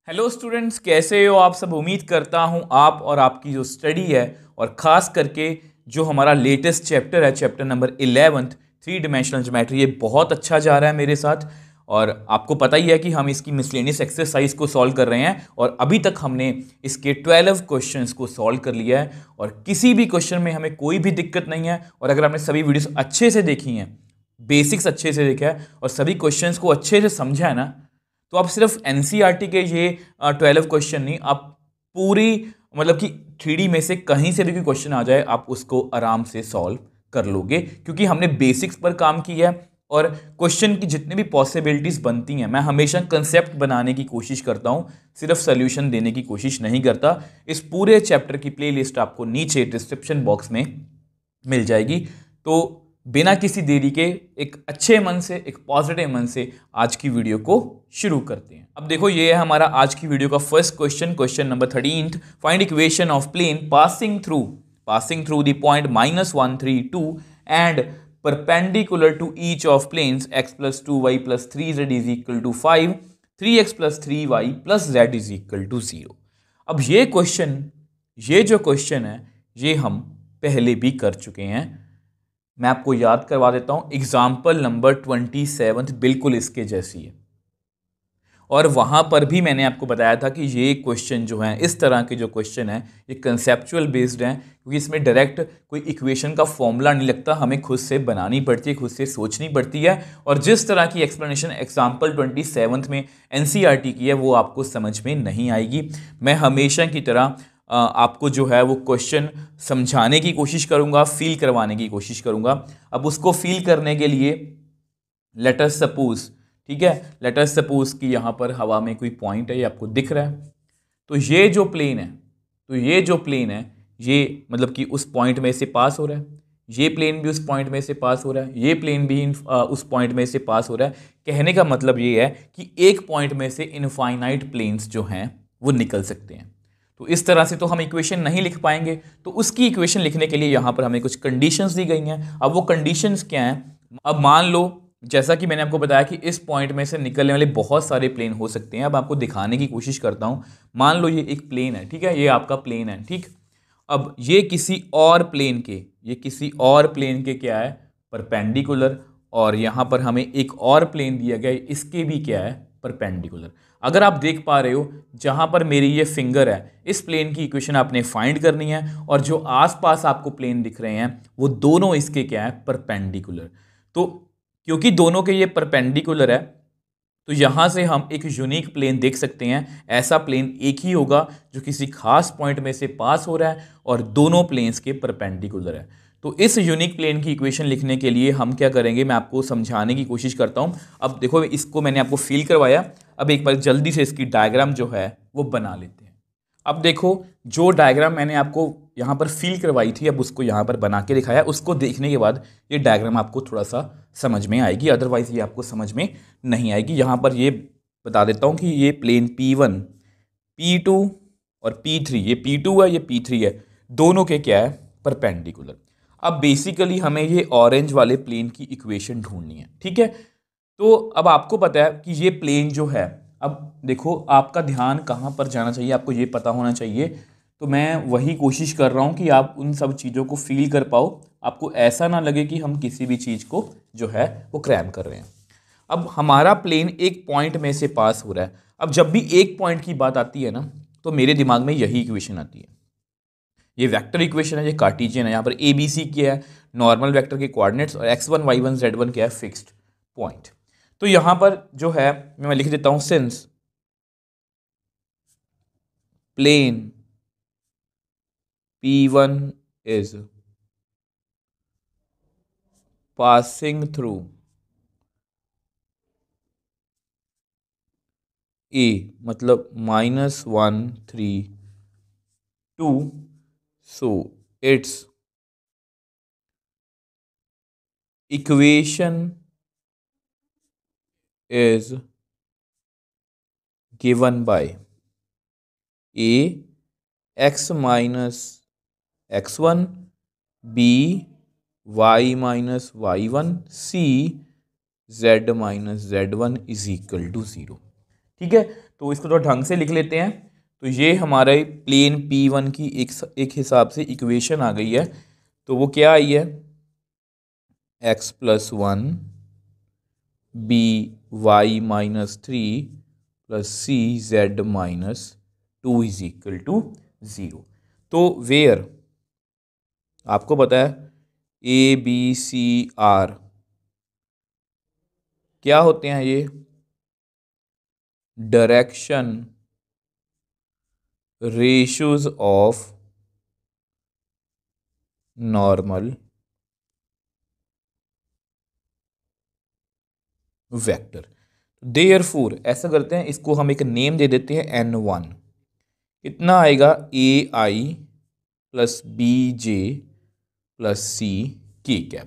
Hello students, कैसे हो आप सब। उम्मीद करता हूं आप और आपकी जो स्टडी है और ख़ास करके जो हमारा लेटेस्ट चैप्टर है, chapter number 11 three dimensional geometry, ये बहुत अच्छा जा रहा है मेरे साथ। और आपको पता ही है कि हम इसकी मिसलेनियस एक्सरसाइज को सॉल्व कर रहे हैं और अभी तक हमने इसके 12 क्वेश्चंस को सॉल्व कर लिया है और किसी भी क्वेश्चन में हमें कोई भी दिक्कत नहीं है। और अगर आपने सभी वीडियोस अच्छे से देखी हैं, बेसिक्स अच्छे से देखा है और सभी क्वेश्चंस को अच्छे से समझा है ना, तो आप सिर्फ एनसीईआरटी के ये 12 क्वेश्चन नहीं, आप पूरी मतलब कि 3D में से कहीं से भी कोई क्वेश्चन आ जाए आप उसको आराम से सॉल्व कर लोगे, क्योंकि हमने बेसिक्स पर काम किया है। और क्वेश्चन की जितनी भी पॉसिबिलिटीज बनती हैं, मैं हमेशा कंसेप्ट बनाने की कोशिश करता हूं, सिर्फ सोल्यूशन देने की कोशिश नहीं करता। इस पूरे चैप्टर की प्लेलिस्ट आपको नीचे डिस्क्रिप्शन बॉक्स में मिल जाएगी। तो बिना किसी देरी के एक अच्छे मन से, एक पॉजिटिव मन से आज की वीडियो को शुरू करते हैं। अब देखो, ये है हमारा आज की वीडियो का first question, question number 13। Find equation of plane passing through the point -1 3 2 and perpendicular to each of planes x + 2y + 3z = 5, 3x + 3y + z = 0। अब ये जो क्वेश्चन है, ये हम पहले भी कर चुके हैं। मैं आपको याद करवा देता हूं, एग्जाम्पल नंबर 27 बिल्कुल इसके जैसी है। और वहां पर भी मैंने आपको बताया था कि ये क्वेश्चन जो है, इस तरह के जो क्वेश्चन है, ये कंसेप्चुअल बेस्ड हैं, क्योंकि इसमें डायरेक्ट कोई इक्वेशन का फॉर्मूला नहीं लगता, हमें खुद से बनानी पड़ती है, खुद से सोचनी पड़ती है। और जिस तरह की एक्सप्लेनेशन एग्जाम्पल 27 में एनसीईआरटी की है, वो आपको समझ में नहीं आएगी। मैं हमेशा की तरह आपको जो है वो क्वेश्चन समझाने की कोशिश करूंगा, फील करवाने की कोशिश करूंगा। अब उसको फील करने के लिए लेट अस सपोज, ठीक है, लेट अस सपोज कि यहां पर हवा में कोई पॉइंट है, ये आपको दिख रहा है। तो ये जो प्लेन है, ये मतलब कि उस पॉइंट में से पास हो रहा है, ये प्लेन भी उस पॉइंट में से पास हो रहा है, ये प्लेन भी उस पॉइंट में से पास हो रहा है। कहने का मतलब ये है कि एक पॉइंट में से इनफाइनाइट प्लेन्स जो हैं वो निकल सकते हैं। तो इस तरह से तो हम इक्वेशन नहीं लिख पाएंगे, तो उसकी इक्वेशन लिखने के लिए यहाँ पर हमें कुछ कंडीशंस दी गई हैं। अब वो कंडीशंस क्या हैं? अब मान लो, जैसा कि मैंने आपको बताया कि इस पॉइंट में से निकलने वाले बहुत सारे प्लेन हो सकते हैं। अब आपको दिखाने की कोशिश करता हूँ। मान लो ये एक प्लेन है, ठीक है, ये आपका प्लेन है, ठीक। अब ये किसी और प्लेन के क्या है, परपेंडिकुलर। और यहाँ पर हमें एक और प्लेन दिया गया है, इसके भी क्या है, परपेंडिकुलर। अगर आप देख पा रहे हो, जहां पर मेरी ये फिंगर है, इस प्लेन की इक्वेशन आपने फाइंड करनी है। और जो आसपास आपको प्लेन दिख रहे हैं, वो दोनों इसके क्या है, परपेंडिकुलर। तो क्योंकि दोनों के ये परपेंडिकुलर है, तो यहां से हम एक यूनिक प्लेन देख सकते हैं। ऐसा प्लेन एक ही होगा जो किसी खास पॉइंट में से पास हो रहा है और दोनों प्लेन्स के परपेंडिकुलर है। तो इस यूनिक प्लेन की इक्वेशन लिखने के लिए हम क्या करेंगे, मैं आपको समझाने की कोशिश करता हूं। अब देखो, इसको मैंने आपको फील करवाया, अब एक बार जल्दी से इसकी डायग्राम जो है वो बना लेते हैं। अब देखो, जो डायग्राम मैंने आपको यहाँ पर फील करवाई थी, अब उसको यहाँ पर बना के दिखाया। उसको देखने के बाद ये डायग्राम आपको थोड़ा सा समझ में आएगी, अदरवाइज ये आपको समझ में नहीं आएगी। यहाँ पर ये बता देता हूँ कि ये प्लेन P1, P2 और P3, ये P2 है, ये P3 है, दोनों के क्या है, परपेंडिकुलर। अब बेसिकली हमें ये ऑरेंज वाले प्लेन की इक्वेशन ढूंढनी है, ठीक है। तो अब आपको पता है कि ये प्लेन जो है, अब देखो आपका ध्यान कहाँ पर जाना चाहिए, आपको ये पता होना चाहिए। तो मैं वही कोशिश कर रहा हूँ कि आप उन सब चीज़ों को फील कर पाओ, आपको ऐसा ना लगे कि हम किसी भी चीज़ को जो है वो क्रैम कर रहे हैं। अब हमारा प्लेन एक पॉइंट में से पास हो रहा है। अब जब भी एक पॉइंट की बात आती है ना, तो मेरे दिमाग में यही इक्वेशन आती है। ये वेक्टर इक्वेशन है, ये कार्टेशियन है। यहाँ पर ए बी सी क्या है, नॉर्मल वेक्टर के कोऑर्डिनेट्स, और x1 y1 z1 क्या है, फिक्स्ड पॉइंट। तो यहां पर जो है मैं लिख देता हूं, since plane P1 is passing through A, मतलब -1 3 2, so its equation is given by A x minus x1, B y minus y1, C z minus z1 is equal to 0। ठीक है, तो इसको थोड़ा ढंग से लिख लेते हैं। तो ये हमारे प्लेन P1 की एक हिसाब से इक्वेशन आ गई है। तो वो क्या आई है, x+1 by-3 + cz-2 = 0। तो वेयर आपको पता है ABCR क्या होते हैं, ये direction ratios of normal vector. Therefore ऐसा करते हैं, इसको हम एक नेम दे देते हैं N1। कितना आएगा, AI + BJ + CK।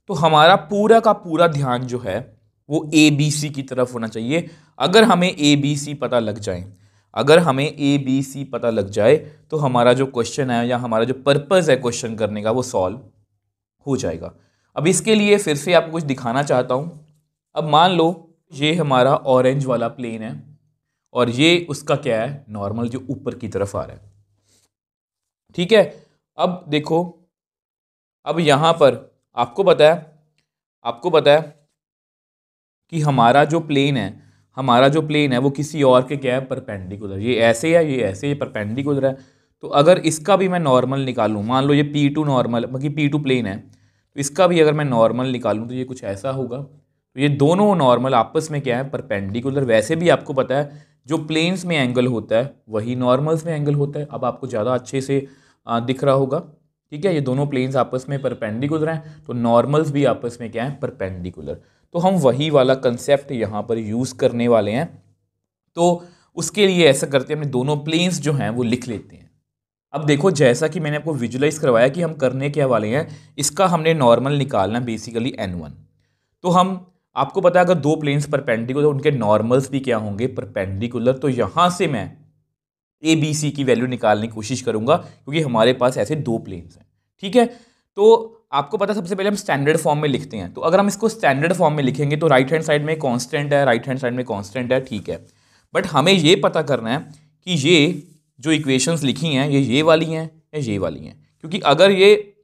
तो हमारा पूरा का पूरा ध्यान जो है वो ABC की तरफ होना चाहिए। अगर हमें ABC पता लग जाए, अगर हमें ABC पता लग जाए तो हमारा जो क्वेश्चन है या हमारा जो पर्पस है क्वेश्चन करने का वो सॉल्व हो जाएगा। अब इसके लिए फिर से आपको कुछ दिखाना चाहता हूँ। अब मान लो ये हमारा ऑरेंज वाला प्लेन है और ये उसका क्या है, नॉर्मल जो ऊपर की तरफ आ रहा है। ठीक है, अब देखो, अब यहां पर आपको पता है, आपको पता है कि हमारा जो प्लेन है, हमारा जो प्लेन है वो किसी और के क्या है, परपेंडिकुलर। ये ऐसे है, ये ऐसे, ये परपेंडिकुलर है। तो अगर इसका भी मैं नॉर्मल निकालूं, मान लो ये P2 नॉर्मल, मतलब P2 प्लेन है, तो इसका भी अगर मैं नॉर्मल निकालूं तो ये कुछ ऐसा होगा। तो ये दोनों नॉर्मल आपस में क्या है, परपेंडिकुलर। वैसे भी आपको पता है जो प्लेन्स में एंगल होता है वही नॉर्मल्स में एंगल होता है। अब आपको ज़्यादा अच्छे से दिख रहा होगा। ठीक है, ये दोनों प्लेन्स आपस में परपेंडिकुलर हैं, तो नॉर्मल्स भी आपस में क्या है, परपेंडिकुलर। तो हम वही वाला कंसेप्ट यहाँ पर यूज़ करने वाले हैं। तो उसके लिए ऐसा करते हैं, अपने दोनों प्लेन्स जो हैं वो लिख लेते हैं। अब देखो, जैसा कि मैंने आपको विजुलाइज करवाया कि हम करने क्या वाले हैं, इसका हमने नॉर्मल निकालना बेसिकली N1। तो हम, आपको पता है अगर दो प्लेन्स परपेंडिकुलर तो उनके नॉर्मल्स भी क्या होंगे, परपेंडिकुलर। तो यहाँ से मैं ABC की वैल्यू निकालने की कोशिश करूंगा क्योंकि हमारे पास ऐसे दो प्लेन्स हैं। ठीक है, तो आपको पता है सबसे पहले हम स्टैंडर्ड फॉर्म में लिखते हैं। तो अगर हम इसको स्टैंडर्ड फॉर्म में लिखेंगे तो राइट हैंड साइड में कांस्टेंट है, राइट हैंड साइड में कांस्टेंट है, ठीक है। बट हमें ये पता करना है कि ये जो इक्वेशंस लिखी हैं ये वाली हैं या ये वाली हैं। क्योंकि अगर ये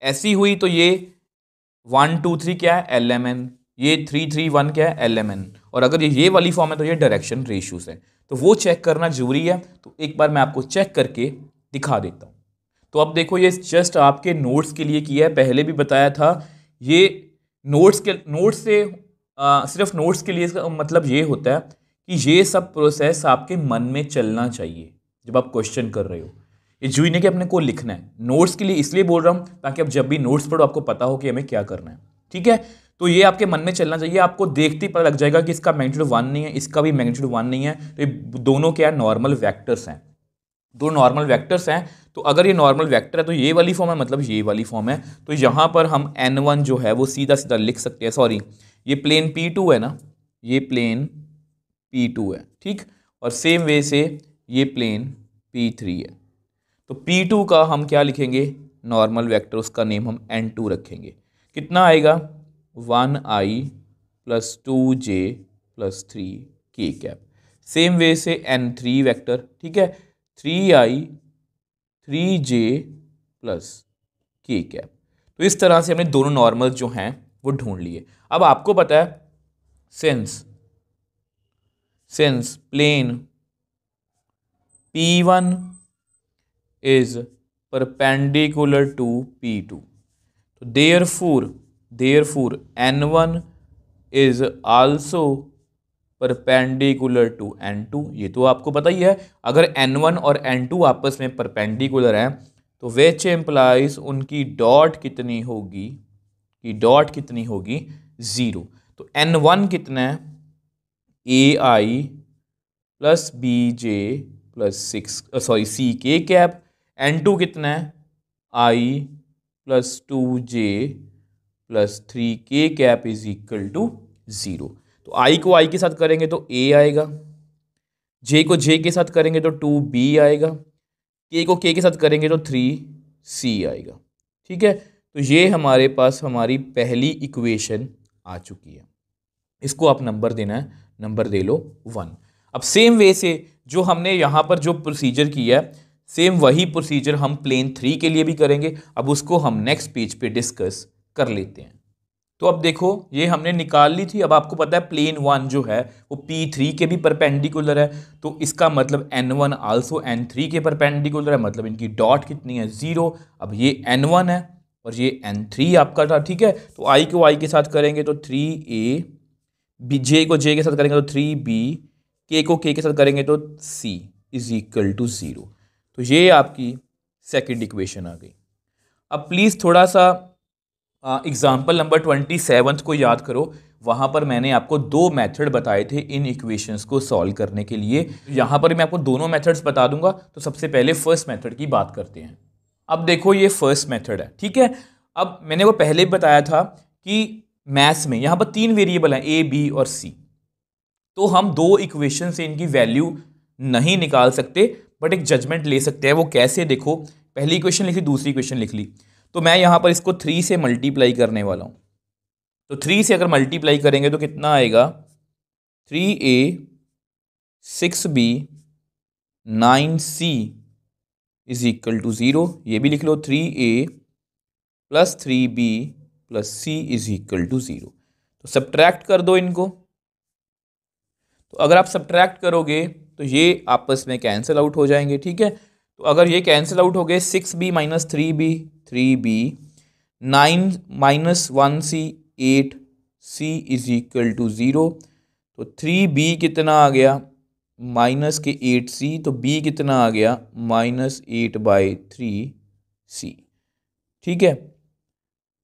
ऐसी हुई तो ये 1 2 3 क्या है, LMN, ये 3 3 1 क्या है, LMN। और अगर ये वाली फॉर्म है तो ये डायरेक्शन रेशियोज है। तो वो चेक करना जरूरी है। तो एक बार मैं आपको चेक करके दिखा देता हूँ। तो अब देखो, ये जस्ट आपके नोट्स के लिए किया है, पहले भी बताया था। ये नोट्स से सिर्फ नोट्स के लिए इसका मतलब ये होता है कि ये सब प्रोसेस आपके मन में चलना चाहिए जब आप क्वेश्चन कर रहे हो। ये जूही ने कि अपने को लिखना है। नोट्स के लिए इसलिए बोल रहा हूँ ताकि आप जब भी नोट्स पढ़ो आपको पता हो कि हमें क्या करना है। ठीक है, तो ये आपके मन में चलना चाहिए। आपको देखते ही पता लग जाएगा कि इसका मैग्नीट्यूड 1 नहीं है, इसका भी मैग्नीट्यूड 1 नहीं है। तो ये दोनों क्या है, नॉर्मल वेक्टर्स हैं, दो नॉर्मल वेक्टर्स हैं। तो अगर ये नॉर्मल वेक्टर है तो ये वाली फॉर्म है, मतलब ये वाली फॉर्म है। तो यहाँ पर हम N1 जो है वो सीधा सीधा लिख सकते हैं। सॉरी, ये प्लेन P2 है ना, ये प्लेन P2 है, ठीक। और सेम वे से ये प्लेन P3 है। तो P2 का हम क्या लिखेंगे, नॉर्मल वेक्टर, उसका नेम हम N2 रखेंगे। कितना आएगा, 1i + 2j + 3k। Same way से N3 वेक्टर, ठीक है, 3i 3j + k। तो इस तरह से हमने दोनों नॉर्मल जो हैं वो ढूंढ लिए। अब आपको पता है since plane P1 is perpendicular to P2, तो therefore N1 is also perpendicular to N2। ये तो आपको पता ही है। अगर N1 और N2 आपस में परपेंडिकुलर हैं तो विच एम्प्लाइज उनकी डॉट कितनी होगी, कि डॉट कितनी होगी, 0। तो N1 कितना है, AI + BJ + CK। N2 कितना है, I + 2J + 3k = 0। तो I को I के साथ करेंगे तो A आएगा, J को J के साथ करेंगे तो 2B आएगा, K को K के साथ करेंगे तो 3C आएगा। ठीक है, तो ये हमारे पास हमारी पहली इक्वेशन आ चुकी है। इसको आप नंबर देना है, नंबर दे लो 1। अब सेम वे से जो हमने यहाँ पर जो प्रोसीजर किया है, सेम वही प्रोसीजर हम प्लेन 3 के लिए भी करेंगे। अब उसको हम नेक्स्ट पेज पे डिस्कस कर लेते हैं। तो अब देखो ये हमने निकाल ली थी। अब आपको पता है प्लेन 1 जो है वो P3 के भी परपेंडिकुलर है, तो इसका मतलब N1 आल्सो N3 के परपेंडिकुलर है, मतलब इनकी डॉट कितनी है 0। अब ये N1 है और ये N3 आपका था, ठीक है। तो I को I के साथ करेंगे तो 3A, J को J के साथ करेंगे तो 3B, K को K के साथ करेंगे तो C इज इक्वल टू 0। तो ये आपकी सेकेंड इक्वेशन आ गई। अब प्लीज़ थोड़ा सा एग्जाम्पल नंबर 27 को याद करो। वहाँ पर मैंने आपको दो मेथड बताए थे इन इक्वेशंस को सॉल्व करने के लिए। यहाँ पर मैं आपको दोनों मेथड्स बता दूंगा। तो सबसे पहले फर्स्ट मेथड की बात करते हैं। अब देखो ये फर्स्ट मेथड है, ठीक है। अब मैंने वो पहले भी बताया था कि मैथ्स में यहाँ पर 3 वेरिएबल हैं A, B और C। तो हम दो इक्वेशन से इनकी वैल्यू नहीं निकाल सकते, बट एक जजमेंट ले सकते हैं। वो कैसे, देखो पहली इक्वेशन लिख ली, दूसरी इक्वेशन लिख ली, तो मैं यहाँ पर इसको 3 से मल्टीप्लाई करने वाला हूँ। तो 3 से अगर मल्टीप्लाई करेंगे तो कितना आएगा, 3A 6B 9C is equal to 0। ये भी लिख लो, 3A plus 3B plus C is equal to 0। तो सब्ट्रैक्ट कर दो इनको। तो अगर आप सब्ट्रैक्ट करोगे तो ये आपस में कैंसिल आउट हो जाएंगे, ठीक है। तो अगर ये कैंसिल आउट हो गए, 6B minus 3B 3B, 9 minus 1C 8C is equal to 0। तो 3B कितना आ गया, माइनस के 8C, तो B कितना आ गया, -8/3C, ठीक है।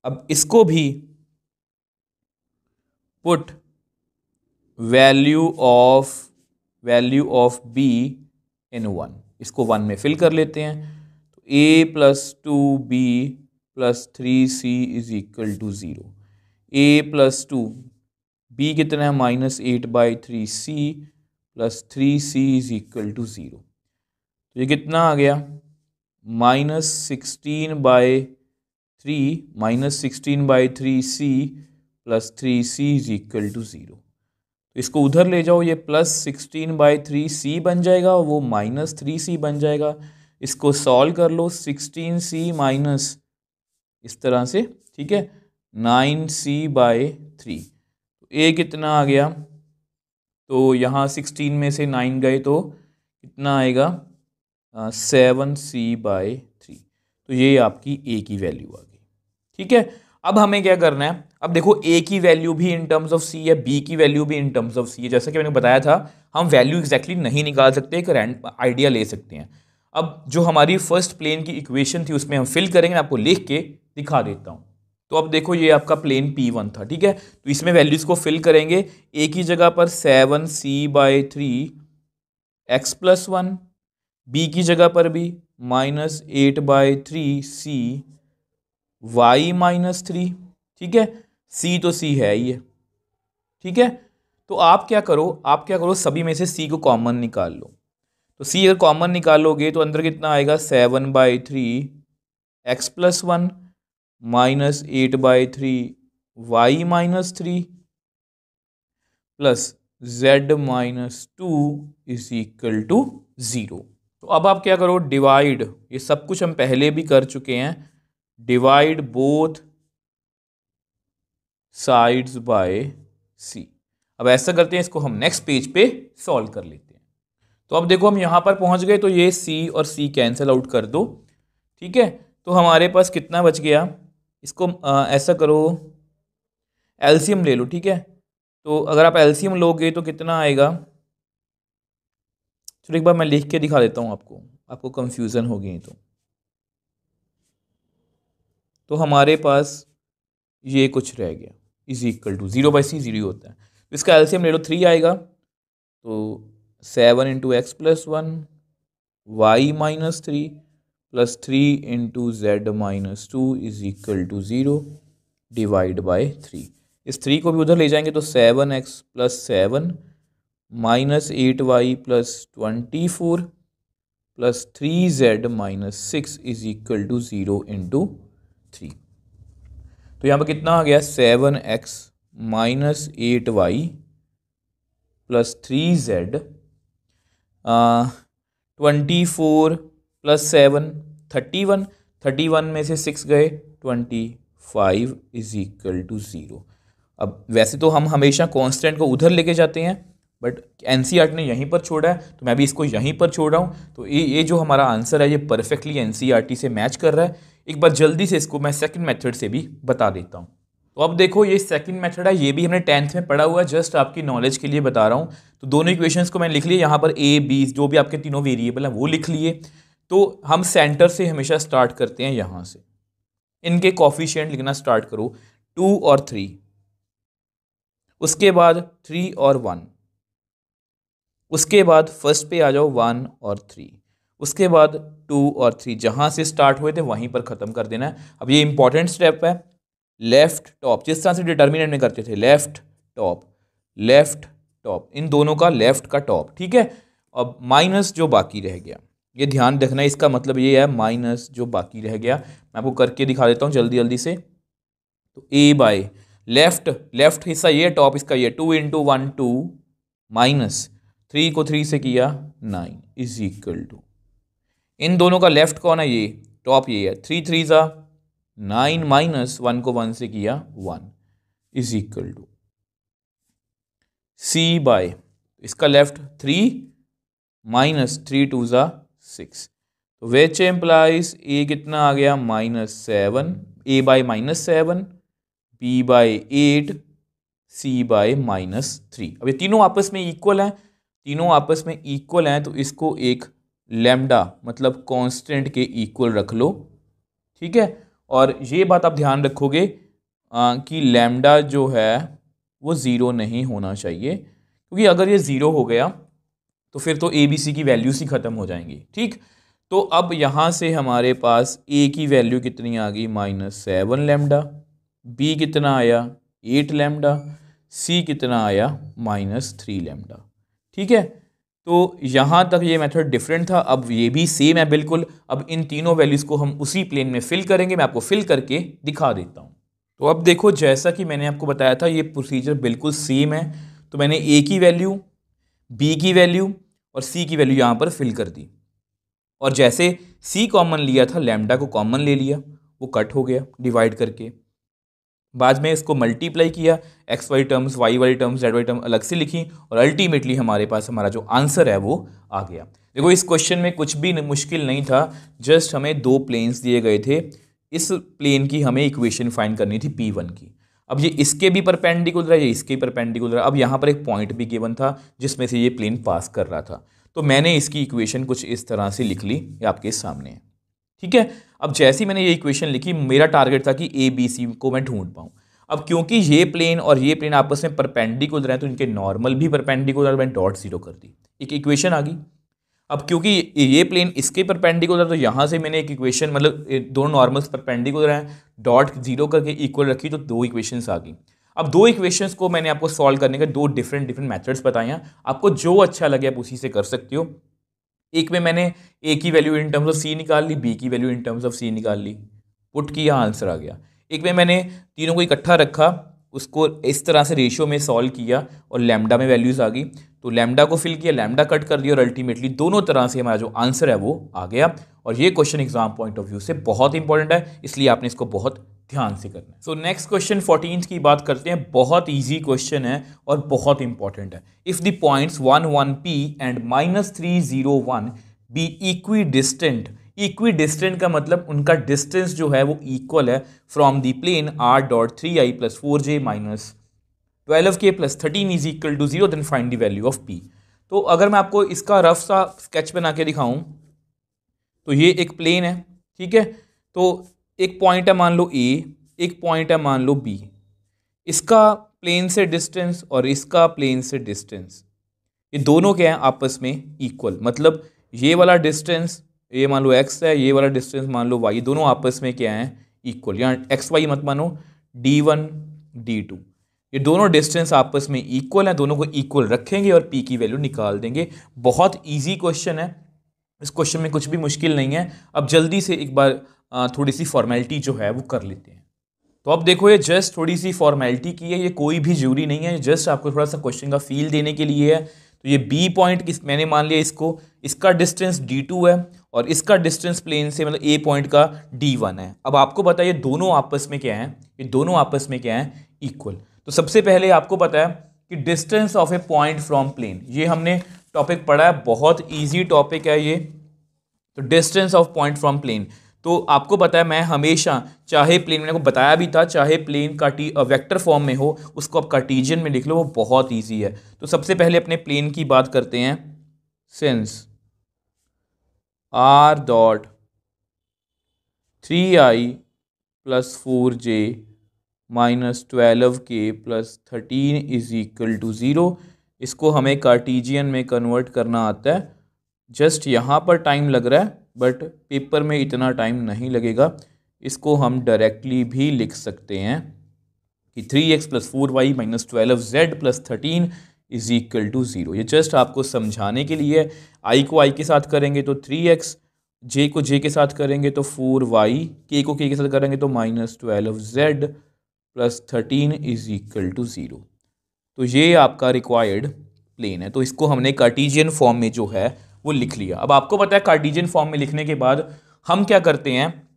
अब इसको भी पुट वैल्यू ऑफ B इन 1, इसको 1 में फिल कर लेते हैं। तो A plus 2B plus 3C is equal to 0। A plus 2, B कितना है, -8/3C plus 3C is equal to 0। तो ये कितना आ गया, -16/3C plus 3C is equal to 0। तो इसको उधर ले जाओ, ये +16/3C बन जाएगा, वो -3C बन जाएगा। इसको सॉल्व कर लो, 16C माइनस इस तरह से, ठीक है, 9C/3। तो A कितना आ गया, तो यहाँ 16 में से 9 गए तो कितना आएगा, 7C/3। तो ये आपकी A की वैल्यू आ गई, ठीक है। अब हमें क्या करना है, अब देखो A की वैल्यू भी इन टर्म्स ऑफ C है, B की वैल्यू भी इन टर्म्स ऑफ C है। जैसा कि मैंने बताया था, हम वैल्यू एग्जैक्टली नहीं निकाल सकते, एक आइडिया ले सकते हैं। अब जो हमारी फर्स्ट प्लेन की इक्वेशन थी उसमें हम फिल करेंगे, आपको लिख के दिखा देता हूँ। तो अब देखो ये आपका प्लेन P1 था, ठीक है। तो इसमें वैल्यूज को फिल करेंगे। A की जगह पर 7C/3 x प्लस 1, B की जगह पर भी -8/3C y माइनस 3, ठीक है। C तो C है ही है, ठीक है। तो आप क्या करो, सभी में से C को कॉमन निकाल लो। तो C अगर कॉमन निकालोगे तो अंदर कितना आएगा, 7/3 x plus 1 -8/3 y minus 3 plus z minus 2 is equal to 0। तो अब आप क्या करो, डिवाइड, ये सब कुछ हम पहले भी कर चुके हैं, divide both sides by C। अब ऐसा करते हैं, इसको हम नेक्स्ट पेज पे सॉल्व कर लेते हैं। तो अब देखो हम यहाँ पर पहुँच गए, तो ये C और C कैंसिल आउट कर दो, ठीक है। तो हमारे पास कितना बच गया, इसको ऐसा करो, एलसीएम ले लो, ठीक है। तो अगर आप एलसीएम लोगे तो कितना आएगा, चलो एक बार मैं लिख के दिखा देता हूँ आपको कंफ्यूजन होगी। तो हमारे पास ये कुछ रह गया, इज इक्वल टू 0/C 0 होता है। तो इसका एलसीएम ले लो, 3 आएगा, तो 7 × x plus 1 y minus 3 plus 3 × z minus 2 is equal to 0 divide by 3। इस 3 को भी उधर ले जाएंगे तो 7x plus 7 -8y plus 24 plus 3z minus 6 is equal to 0 × 3। तो यहाँ पर कितना आ गया, 7x minus 8y plus 3z 24 + 7 31, 31 में से 6 गए 25 = 0। अब वैसे तो हम हमेशा कांस्टेंट को उधर लेके जाते हैं, बट एनसीईआरटी ने यहीं पर छोड़ा है तो मैं भी इसको यहीं पर छोड़ रहा हूँ। तो ये जो हमारा आंसर है ये परफेक्टली एनसीईआरटी से मैच कर रहा है। एक बार जल्दी से इसको मैं सेकंड मेथड से भी बता देता हूँ। तो अब देखो ये सेकंड मेथड है, ये भी हमने 10th में पढ़ा हुआ है, जस्ट आपकी नॉलेज के लिए बता रहा हूँ। तो दोनों इक्वेशंस को मैंने लिख लिया, यहाँ पर ए बी जो भी आपके तीनों वेरिएबल हैं वो लिख लिए। तो हम सेंटर से हमेशा स्टार्ट करते हैं, यहाँ से इनके कोफिशिएंट लिखना स्टार्ट करो 2 और 3, उसके बाद 3 और 1, उसके बाद फर्स्ट पे आ जाओ 1 और 3, उसके बाद 2 और 3, जहाँ से स्टार्ट हुए थे वहीं पर ख़त्म कर देना है। अब ये इंपॉर्टेंट स्टेप है, लेफ्ट टॉप, जिस तरह से डिटर्मिनेंट में करते थे लेफ्ट टॉप, इन दोनों का लेफ्ट का टॉप, ठीक है। अब माइनस जो बाकी रह गया, ये ध्यान रखना, इसका मतलब ये है माइनस जो बाकी रह गया। मैं आपको करके दिखा देता हूँ जल्दी जल्दी से। तो ए बाय लेफ्ट हिस्सा ये, टॉप इसका ये, 2 × 1 2 माइनस 3 को 3 से किया 9 = इन दोनों का लेफ्ट कौन है, ये टॉप ये है, 3 3 ज़ा 9 माइनस 1 को 1 से किया 1 = सी बाय, इसका लेफ्ट 3 माइनस 3 2 ज़ा 6, तो विच एम्प्लाइज ए कितना आ गया -7, ए बाय -7, बी बाय 8, सी बाय -3। अब ये तीनों आपस में इक्वल हैं, तो इसको एक लैम्डा मतलब कांस्टेंट के इक्वल रख लो, ठीक है। और ये बात आप ध्यान रखोगे कि लैम्डा जो है वो 0 नहीं होना चाहिए, क्योंकि अगर ये 0 हो गया तो फिर तो ए बी सी की वैल्यूज ही ख़त्म हो जाएंगी, ठीक। तो अब यहाँ से हमारे पास ए की वैल्यू कितनी आ गई -7 लैम्डा, बी कितना आया 8 लैम्डा, सी कितना आया -3 लैम्डा, ठीक है। तो यहाँ तक ये मेथड डिफरेंट था, अब ये भी सेम है बिल्कुल। अब इन तीनों वैल्यूज़ को हम उसी प्लेन में फिल करेंगे, मैं आपको फिल करके दिखा देता हूँ। तो अब देखो जैसा कि मैंने आपको बताया था ये प्रोसीजर बिल्कुल सेम है। तो मैंने ए की वैल्यू, बी की वैल्यू और सी की वैल्यू यहाँ पर फिल कर दी, और जैसे सी कॉमन लिया था लैम्डा को कॉमन ले लिया, वो कट हो गया डिवाइड करके। बाद में इसको मल्टीप्लाई किया, एक्स वाई टर्म्स, वाई वाली टर्म्स, जेड वाई टर्म अलग से लिखी, और अल्टीमेटली हमारे पास हमारा जो आंसर है वो आ गया। देखो इस क्वेश्चन में कुछ भी मुश्किल नहीं था, जस्ट हमें 2 प्लेन्स दिए गए थे, इस प्लेन की हमें इक्वेशन फाइंड करनी थी P1 की। अब ये इसके भी परपेंडिकुलर है, ये इसके भी परपेंडिकुलर है। अब यहाँ पर एक पॉइंट भी गिवन था जिसमें से ये प्लेन पास कर रहा था, तो मैंने इसकी इक्वेशन कुछ इस तरह से लिख ली, ये आपके सामने है, ठीक है। अब जैसे ही मैंने ये इक्वेशन लिखी, मेरा टारगेट था कि ए बी सी को मैं ढूंढ पाऊँ। अब क्योंकि ये प्लेन और ये प्लेन आपस में परपेंडिकुलर हैं, तो इनके नॉर्मल भी परपेंडिकुलर, मैंने डॉट 0 कर दी, एक इक्वेशन आ गई। अब क्योंकि ये प्लेन इसके परपेंडिकुलर, तो यहाँ से मैंने एक इक्वेशन, मतलब दोनों नॉर्मल्स परपेंडिकुलर हैं, डॉट 0 करके इक्वल रखी, तो 2 इक्वेशंस आ गई। अब 2 इक्वेशंस को मैंने आपको सॉल्व करने के 2 डिफरेंट मेथड्स बताए हैं, आपको जो अच्छा लगे आप उसी से कर सकते हो। एक में मैंने ए की वैल्यू इन टर्म्स ऑफ सी निकाल ली, बी की वैल्यू इन टर्म्स ऑफ सी निकाल ली, पुट किया, आंसर आ गया। एक में मैंने तीनों को इकट्ठा रखा, उसको इस तरह से रेशियो में सॉल्व किया और लैम्डा में वैल्यूज़ आ गई, तो लैम्डा को फिल किया, लैम्डा कट कर दिया, और अल्टीमेटली दोनों तरह से हमारा जो आंसर है वो आ गया। और ये question exam point of view से बहुत इंपॉर्टेंट है, इसलिए आपने इसको बहुत ध्यान से करना है। सो नेक्स्ट क्वेश्चन 14th की बात करते हैं, बहुत ईजी क्वेश्चन है और बहुत इंपॉर्टेंट है। If the points 1 1 P and -3 0 1 be equidistant का मतलब उनका डिस्टेंस जो है वो इक्वल है from the plane r.3i + 4j - 12k + 13 = 0, then find the value of p। तो अगर मैं आपको इसका रफ सा स्केच बना के दिखाऊं, तो ये एक प्लेन है, ठीक है। तो एक पॉइंट है मान लो a, एक पॉइंट है मान लो b, इसका प्लेन से डिस्टेंस और इसका प्लेन से डिस्टेंस, ये दोनों क्या हैं आपस में इक्वल, मतलब ये वाला डिस्टेंस ये मान लो x है, ये वाला डिस्टेंस मान लो y, ये दोनों आपस में क्या हैं इक्वल। यहाँ एक्स वाई मत मानो, d1 d2, ये दोनों डिस्टेंस आपस में इक्वल हैं, दोनों को इक्वल रखेंगे और p की वैल्यू निकाल देंगे। बहुत इजी क्वेश्चन है, इस क्वेश्चन में कुछ भी मुश्किल नहीं है। अब जल्दी से एक बार थोड़ी सी फॉर्मेलिटी जो है वो कर लेते हैं। तो अब देखो ये जस्ट थोड़ी सी फॉर्मेलिटी की है, ये कोई भी जरूरी नहीं है, जस्ट आपको थोड़ा सा क्वेश्चन का फील देने के लिए है। तो ये बी पॉइंट किस मैंने मान लिया इसको, इसका डिस्टेंस d2 है और इसका डिस्टेंस प्लेन से मतलब ए पॉइंट का d1 है। अब आपको पता है ये दोनों आपस में क्या है, ये दोनों आपस में क्या है, इक्वल। तो सबसे पहले आपको पता है कि distance of a point from plane, ये हमने टॉपिक पढ़ा है, बहुत ईजी टॉपिक है ये। तो distance of point from plane, तो आपको पता है मैं हमेशा चाहे प्लेन, मैंने को बताया भी था, चाहे प्लेन वेक्टर फॉर्म में हो उसको आप कार्टेशियन में लिख लो, वो बहुत इजी है। तो सबसे पहले अपने प्लेन की बात करते हैं। Since r dot 3i plus 4j minus 12k plus 13 is equal to 0, इसको हमें कार्टेशियन में कन्वर्ट करना आता है। जस्ट यहाँ पर टाइम लग रहा है बट पेपर में इतना टाइम नहीं लगेगा। इसको हम डायरेक्टली भी लिख सकते हैं कि 3x plus 4y minus 12z plus 13 is equal to 0। ये जस्ट आपको समझाने के लिए, i को i के साथ करेंगे तो 3x, j को j के साथ करेंगे तो 4y, k को k के साथ करेंगे तो minus 12z plus 13 is equal to 0। तो ये आपका रिक्वायर्ड प्लेन है। तो इसको हमने कार्टेशियन फॉर्म में जो है वो लिख लिया। अब आपको पता है कार्टेशियन फॉर्म में लिखने के बाद हम क्या करते हैं,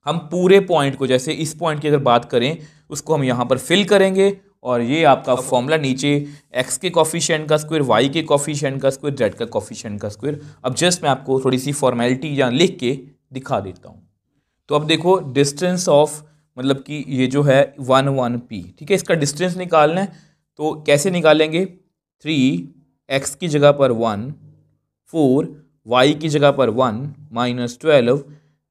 हम पूरे पॉइंट को, जैसे इस पॉइंट की अगर बात करें उसको हम यहाँ पर फिल करेंगे और ये आपका फॉर्मूला नीचे x के कॉफिशिएंट का स्क्वायर, y के कॉफिशिएंट का स्क्वायर, z का कॉफिशिएंट का स्क्वायर। अब जस्ट मैं आपको थोड़ी सी फॉर्मेलिटी यहाँ लिख के दिखा देता हूँ। तो अब देखो डिस्टेंस ऑफ मतलब कि ये जो है 1 ठीक है, इसका डिस्टेंस निकालना है। तो कैसे निकालेंगे, 3x की जगह पर 1, 4 y की जगह पर 1 माइनस 12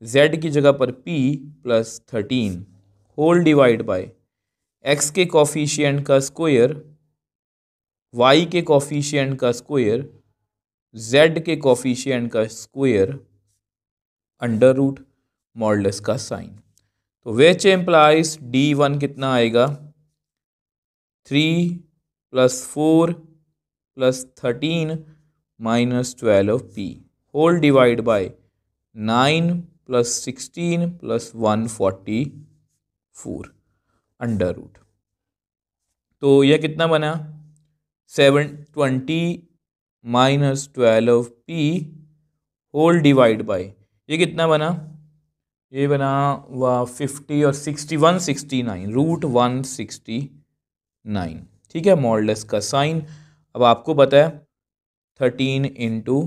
z की जगह पर p plus 13 whole divide by x के कॉफिशिएंट का स्क्वायर, y के कॉफिशिएंट का स्क्वायर, z के कॉफिशिएंट का स्क्वायर अंडर रूट मॉडुलस का साइन। तो विच एम्प्लाइज d1 कितना आएगा, 3 plus 4 plus 13 minus 12p whole divide by 9 plus 16 plus 144 under root. तो यह कितना बना, 720 minus 12p whole divide bye, ये कितना बना, ये बना 50 और 60 169 रूट 169। ठीक है, मॉडुलस का साइन। अब आपको पता है 13 इंटू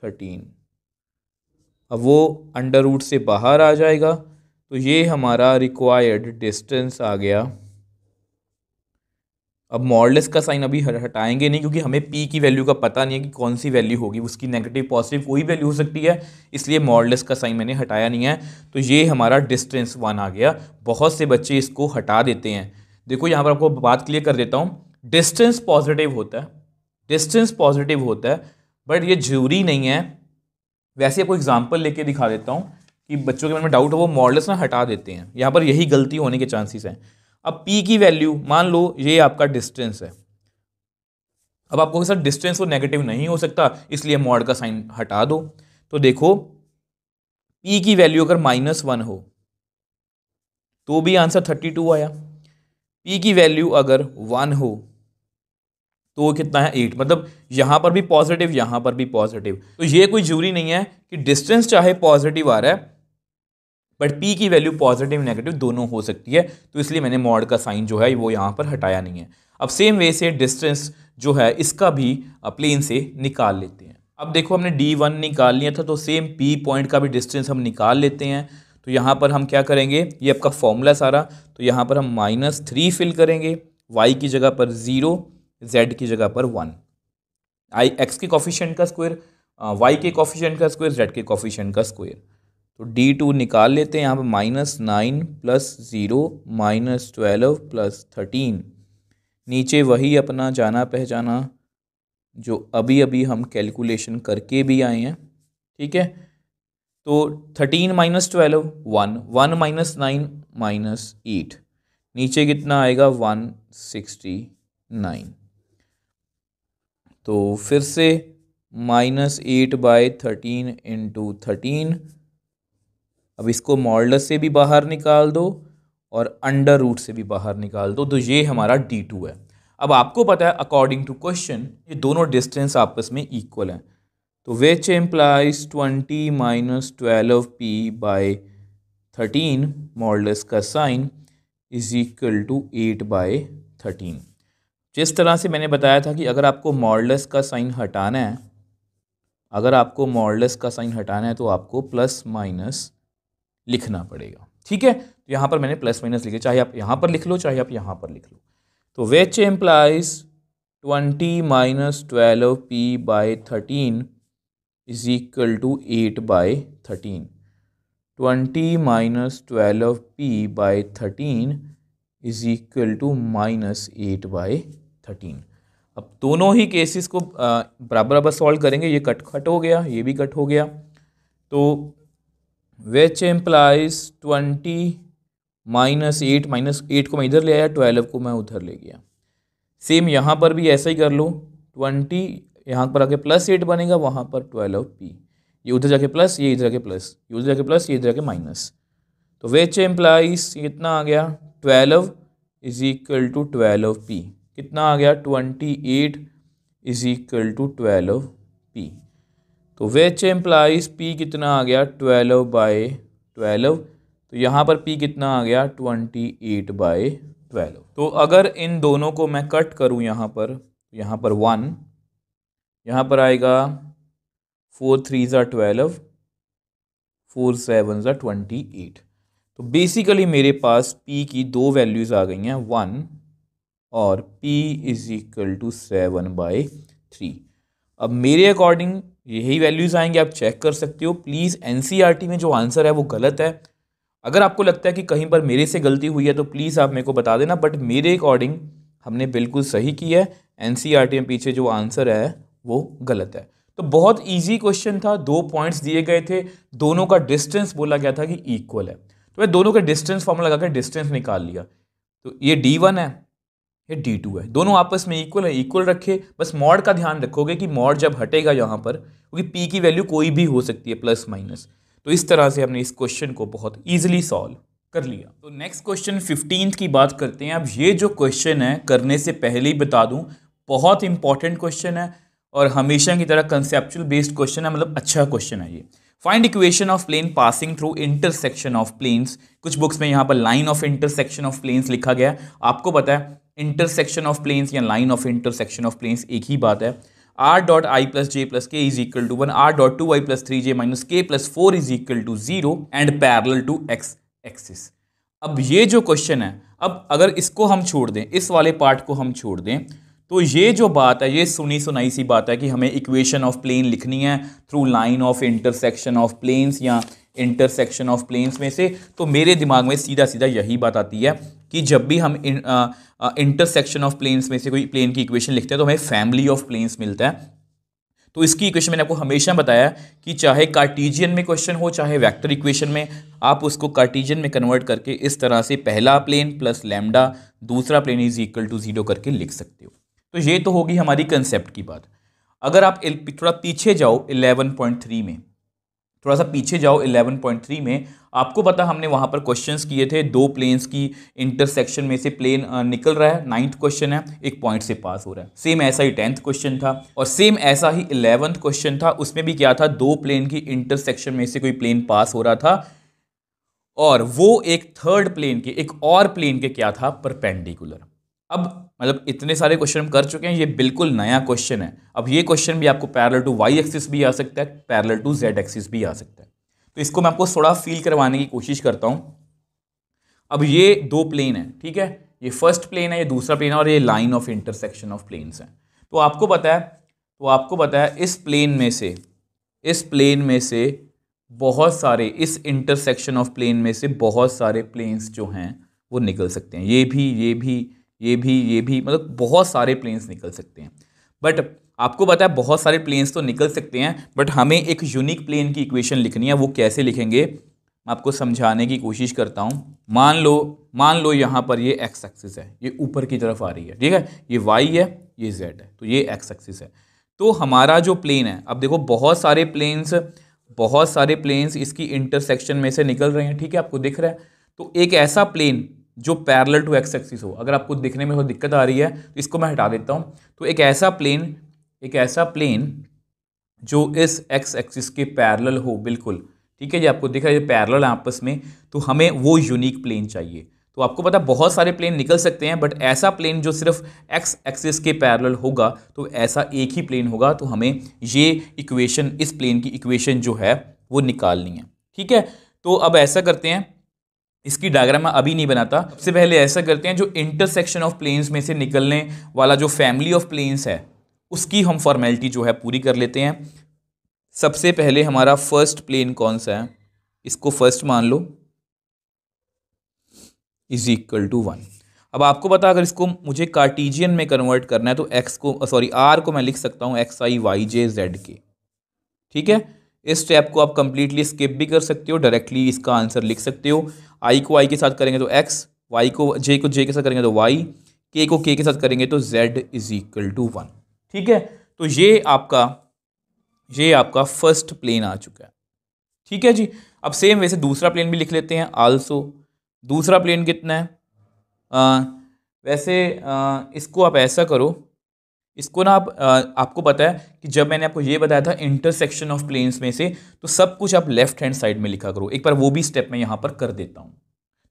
13, अब वो अंडर रूट से बाहर आ जाएगा। तो ये हमारा रिक्वायर्ड डिस्टेंस आ गया। अब मॉडुलस का साइन अभी हटाएंगे नहीं क्योंकि हमें p की वैल्यू का पता नहीं है कि कौन सी वैल्यू होगी, उसकी नेगेटिव पॉजिटिव कोई वैल्यू हो सकती है, इसलिए मॉडुलस का साइन मैंने हटाया नहीं है। तो ये हमारा डिस्टेंस 1 आ गया। बहुत से बच्चे इसको हटा देते हैं। देखो यहाँ पर आपको बात क्लियर कर देता हूँ, डिस्टेंस पॉजिटिव होता है, डिस्टेंस पॉजिटिव होता है बट ये जरूरी नहीं है। वैसे आपको एग्जाम्पल लेके दिखा देता हूँ कि बच्चों के मन में डाउट हो, वो मॉडुलस ना हटा देते हैं, यहाँ पर यही गलती होने के चांसेस हैं। अब p की वैल्यू मान लो ये आपका डिस्टेंस है, अब आपको सर डिस्टेंस वो नेगेटिव नहीं हो सकता इसलिए मॉड का साइन हटा दो। तो देखो p की वैल्यू अगर -1 हो तो भी आंसर 32 आया, p की वैल्यू अगर 1 हो तो कितना है 8, मतलब यहां पर भी पॉजिटिव यहां पर भी पॉजिटिव। तो ये कोई जरूरी नहीं है कि डिस्टेंस चाहे पॉजिटिव आ रहा है बट p की वैल्यू पॉजिटिव नेगेटिव दोनों हो सकती है, तो इसलिए मैंने मॉड का साइन जो है वो यहाँ पर हटाया नहीं है। अब सेम वे से डिस्टेंस जो है इसका भी प्लेन से निकाल लेते हैं। अब देखो हमने d1 निकाल लिया था, तो सेम p पॉइंट का भी डिस्टेंस हम निकाल लेते हैं। तो यहाँ पर हम क्या करेंगे, ये आपका फॉर्मूला सारा, तो यहाँ पर हम -3 फिल करेंगे, y की जगह पर 0, z की जगह पर 1, x के कॉफिशिएंट का स्क्वायर, y के कॉफिशिएंट का स्क्वायर, z के कॉफिशिएंट का स्क्वायर। तो d2 निकाल लेते हैं, यहाँ पर -9 प्लस 0 -12 प्लस 13, नीचे वही अपना जाना पहचाना जो अभी अभी हम कैलकुलेशन करके भी आए हैं। ठीक है, तो 13 -12 1, 1 -9 -8, नीचे कितना आएगा 169। तो फिर से -8/13 इंटू 13, अब इसको मॉडुलस से भी बाहर निकाल दो और अंडर रूट से भी बाहर निकाल दो, तो ये हमारा d2 है। अब आपको पता है अकॉर्डिंग टू क्वेश्चन ये दोनों डिस्टेंस आपस में इक्वल हैं, तो which implies 20 minus 12p by 13 modulus का साइन इज इक्वल टू 8/13। जिस तरह से मैंने बताया था कि अगर आपको मॉडुलस का साइन हटाना है, अगर आपको मॉडुलस का साइन हटाना है तो आपको प्लस माइनस लिखना पड़ेगा, ठीक है। तो यहाँ पर मैंने प्लस माइनस लिखे, चाहे आप यहाँ पर लिख लो चाहे आप यहाँ पर लिख लो। तो which implies 20 minus 12p by 13 is equal to 8/13। 20 minus 12p by 13 is equal to minus 8/13। अब दोनों ही केसेस को बराबर बराबर सॉल्व करेंगे, ये कट हो गया, ये भी कट हो गया। तो विच इम्प्लाइज 20 माइनस 8 को मैं इधर ले आया, 12 को मैं उधर ले गया। सेम यहाँ पर भी ऐसा ही कर लो, 20 यहाँ पर आके प्लस 8 बनेगा, वहाँ पर 12p, ये उधर जाके प्लस, ये इधर जाके प्लस, ये उधर जाके प्लस, ये इधर जाके माइनस। तो विच इम्प्लाइज कितना आ गया, 12 इज इक्वल टू 12p, कितना आ गया 28 इज इक्वल टू 12p। तो विच इम्प्लाइज p कितना आ गया 12/12, तो यहाँ पर p कितना आ गया 28/12। तो अगर इन दोनों को मैं कट करूँ यहाँ पर 1, यहाँ पर आएगा 4 3 ज़ा 12, 4 7 ज़ा 28। तो बेसिकली मेरे पास p की दो वैल्यूज़ आ गई हैं, 1 और p इज इक्वल टू 7/3। अब मेरे अकॉर्डिंग यही वैल्यूज़ आएंगे, आप चेक कर सकते हो। प्लीज़ एनसीईआरटी में जो आंसर है वो गलत है। अगर आपको लगता है कि कहीं पर मेरे से गलती हुई है तो प्लीज़ आप मेरे को बता देना, बट मेरे अकॉर्डिंग हमने बिल्कुल सही किया है। एनसीईआरटी में पीछे जो आंसर है वो गलत है। तो बहुत ईजी क्वेश्चन था, 2 पॉइंट्स दिए गए थे, दोनों का डिस्टेंस बोला गया था कि इक्वल है, तो मैं दोनों का डिस्टेंस फॉर्मूला लगा कर डिस्टेंस निकाल लिया। तो ये d1 है, ये d2 है, दोनों आपस में इक्वल है, इक्वल रखे। बस मॉड का ध्यान रखोगे कि मॉड जब हटेगा यहाँ पर, क्योंकि p की वैल्यू कोई भी हो सकती है प्लस माइनस। तो इस तरह से हमने इस क्वेश्चन को बहुत ईजिली सॉल्व कर लिया। तो नेक्स्ट क्वेश्चन 15 की बात करते हैं। अब ये जो क्वेश्चन है, करने से पहले ही बता दूं, बहुत इंपॉर्टेंट क्वेश्चन है और हमेशा की तरह कंसेप्चुअल बेस्ड क्वेश्चन है, मतलब अच्छा क्वेश्चन है ये। Find equation of plane passing through intersection of planes. कुछ बुक्स में यहाँ पर line of intersection of planes लिखा गया है। आपको पता है इंटरसेक्शन ऑफ प्लेन्स या line of intersection of planes एक ही बात है। r dot I plus J plus K is equal to 1, r dot 2i plus 3j minus K plus 4 is equal to 0 and parallel to x axis. अब ये जो question है, अब अगर इसको हम छोड़ दें, इस वाले पार्ट को हम छोड़ दें, तो ये जो बात है, ये सुनी सुनाई सी बात है कि हमें इक्वेशन ऑफ प्लेन लिखनी है through line of intersection of planes या इंटरसेक्शन ऑफ प्लेन्स में से। तो मेरे दिमाग में सीधा सीधा यही बात आती है कि जब भी हम इंटरसेक्शन ऑफ प्लेन्स में से कोई प्लेन की इक्वेशन लिखते हैं तो हमें फैमिली ऑफ प्लेन्स मिलता है। तो इसकी इक्वेशन मैंने आपको हमेशा बताया कि चाहे कार्टेशियन में क्वेश्चन हो चाहे वेक्टर इक्वेशन में, आप उसको कार्टेशियन में कन्वर्ट करके इस तरह से पहला प्लेन प्लस लैम्डा दूसरा प्लेन इज इक्वल टू 0 करके लिख सकते हो। तो ये तो होगी हमारी कंसेप्ट की बात। अगर आप थोड़ा पीछे जाओ 11.3 में, थोड़ा सा पीछे जाओ 11.3 में, आपको पता हमने वहां पर क्वेश्चंस किए थे, दो प्लेन्स की इंटरसेक्शन में से प्लेन निकल रहा है, 9th क्वेश्चन है, एक पॉइंट से पास हो रहा है। सेम ऐसा ही 10th क्वेश्चन था और सेम ऐसा ही 11th क्वेश्चन था। उसमें भी क्या था, दो प्लेन की इंटरसेक्शन में से कोई प्लेन पास हो रहा था और वो एक थर्ड प्लेन के, एक और प्लेन के क्या था, परपेंडिकुलर। अब मतलब इतने सारे क्वेश्चन हम कर चुके हैं, ये बिल्कुल नया क्वेश्चन है। अब ये क्वेश्चन भी आपको पैरेलल टू वाई एक्सिस भी आ सकता है, पैरेलल टू जेड एक्सिस भी आ सकता है। तो इसको मैं आपको थोड़ा फील करवाने की कोशिश करता हूं। अब ये दो प्लेन है, ठीक है, ये फर्स्ट प्लेन है, ये दूसरा प्लेन है और ये line of intersection of planes है। तो आपको पता है इस प्लेन में से बहुत सारे, इस इंटरसेक्शन ऑफ प्लेन में से बहुत सारे प्लेन्स जो हैं वो निकल सकते हैं। ये भी, मतलब बहुत सारे प्लेन्स निकल सकते हैं। बट आपको पता है बहुत सारे प्लेन्स तो निकल सकते हैं, बट हमें एक यूनिक प्लेन की इक्वेशन लिखनी है। वो कैसे लिखेंगे मैं आपको समझाने की कोशिश करता हूँ। मान लो यहाँ पर ये एक्स एक्सिस है, ये ऊपर की तरफ आ रही है, ठीक है, ये वाई है, ये जेड है, तो ये एक्स एक्सिस है। तो हमारा जो प्लेन है, अब देखो बहुत सारे प्लेन्स इसकी इंटरसेक्शन में से निकल रहे हैं, ठीक है, आपको दिख रहा है। तो एक ऐसा प्लेन जो पैरेलल टू एक्स एक्सिस हो। अगर आपको दिखने में थोड़ी दिक्कत आ रही है तो इसको मैं हटा देता हूँ। तो एक ऐसा प्लेन जो इस एक्स एक्सिस के पैरेलल हो बिल्कुल, ठीक है, ये आपको दिख रहा है ये पैरेलल है आपस में, तो हमें वो यूनिक प्लेन चाहिए। तो आपको पता बहुत सारे प्लेन निकल सकते हैं, बट ऐसा प्लेन जो सिर्फ एक्स एक्सिस के पैरेलल होगा, तो ऐसा एक ही प्लेन होगा। तो हमें ये इक्वेशन, इस प्लेन की इक्वेशन जो है वो निकालनी है, ठीक है। तो अब ऐसा करते हैं, इसकी डायग्राम मैं अभी नहीं बनाता, सबसे पहले ऐसा करते हैं जो इंटरसेक्शन ऑफ प्लेन्स में से निकलने वाला जो फैमिली ऑफ प्लेन्स है उसकी हम फॉर्मेलिटी जो है पूरी कर लेते हैं। सबसे पहले हमारा फर्स्ट प्लेन कौन सा है, इसको फर्स्ट मान लो, इज इक्वल टू 1। अब आपको पता अगर इसको मुझे कार्टीजियन में कन्वर्ट करना है तो आर को मैं लिख सकता हूँ x i y j z के, ठीक है। इस स्टेप को आप कंप्लीटली स्किप भी कर सकते हो, डायरेक्टली इसका आंसर लिख सकते हो। आई को आई के साथ करेंगे तो एक्स, वाई को जे के साथ करेंगे तो वाई, के को के के साथ करेंगे तो जेड इज इक्वल टू 1, ठीक है। तो ये आपका फर्स्ट प्लेन आ चुका है, ठीक है जी। अब सेम वैसे दूसरा प्लेन भी लिख लेते हैं आल्सो। दूसरा प्लेन कितना है, इसको आप ऐसा करो, इसको ना आप आपको पता है कि जब मैंने आपको ये बताया था इंटरसेक्शन ऑफ प्लेन्स में से, तो सब कुछ आप लेफ्ट हैंड साइड में लिखा करो। एक बार वो भी स्टेप मैं यहाँ पर कर देता हूँ।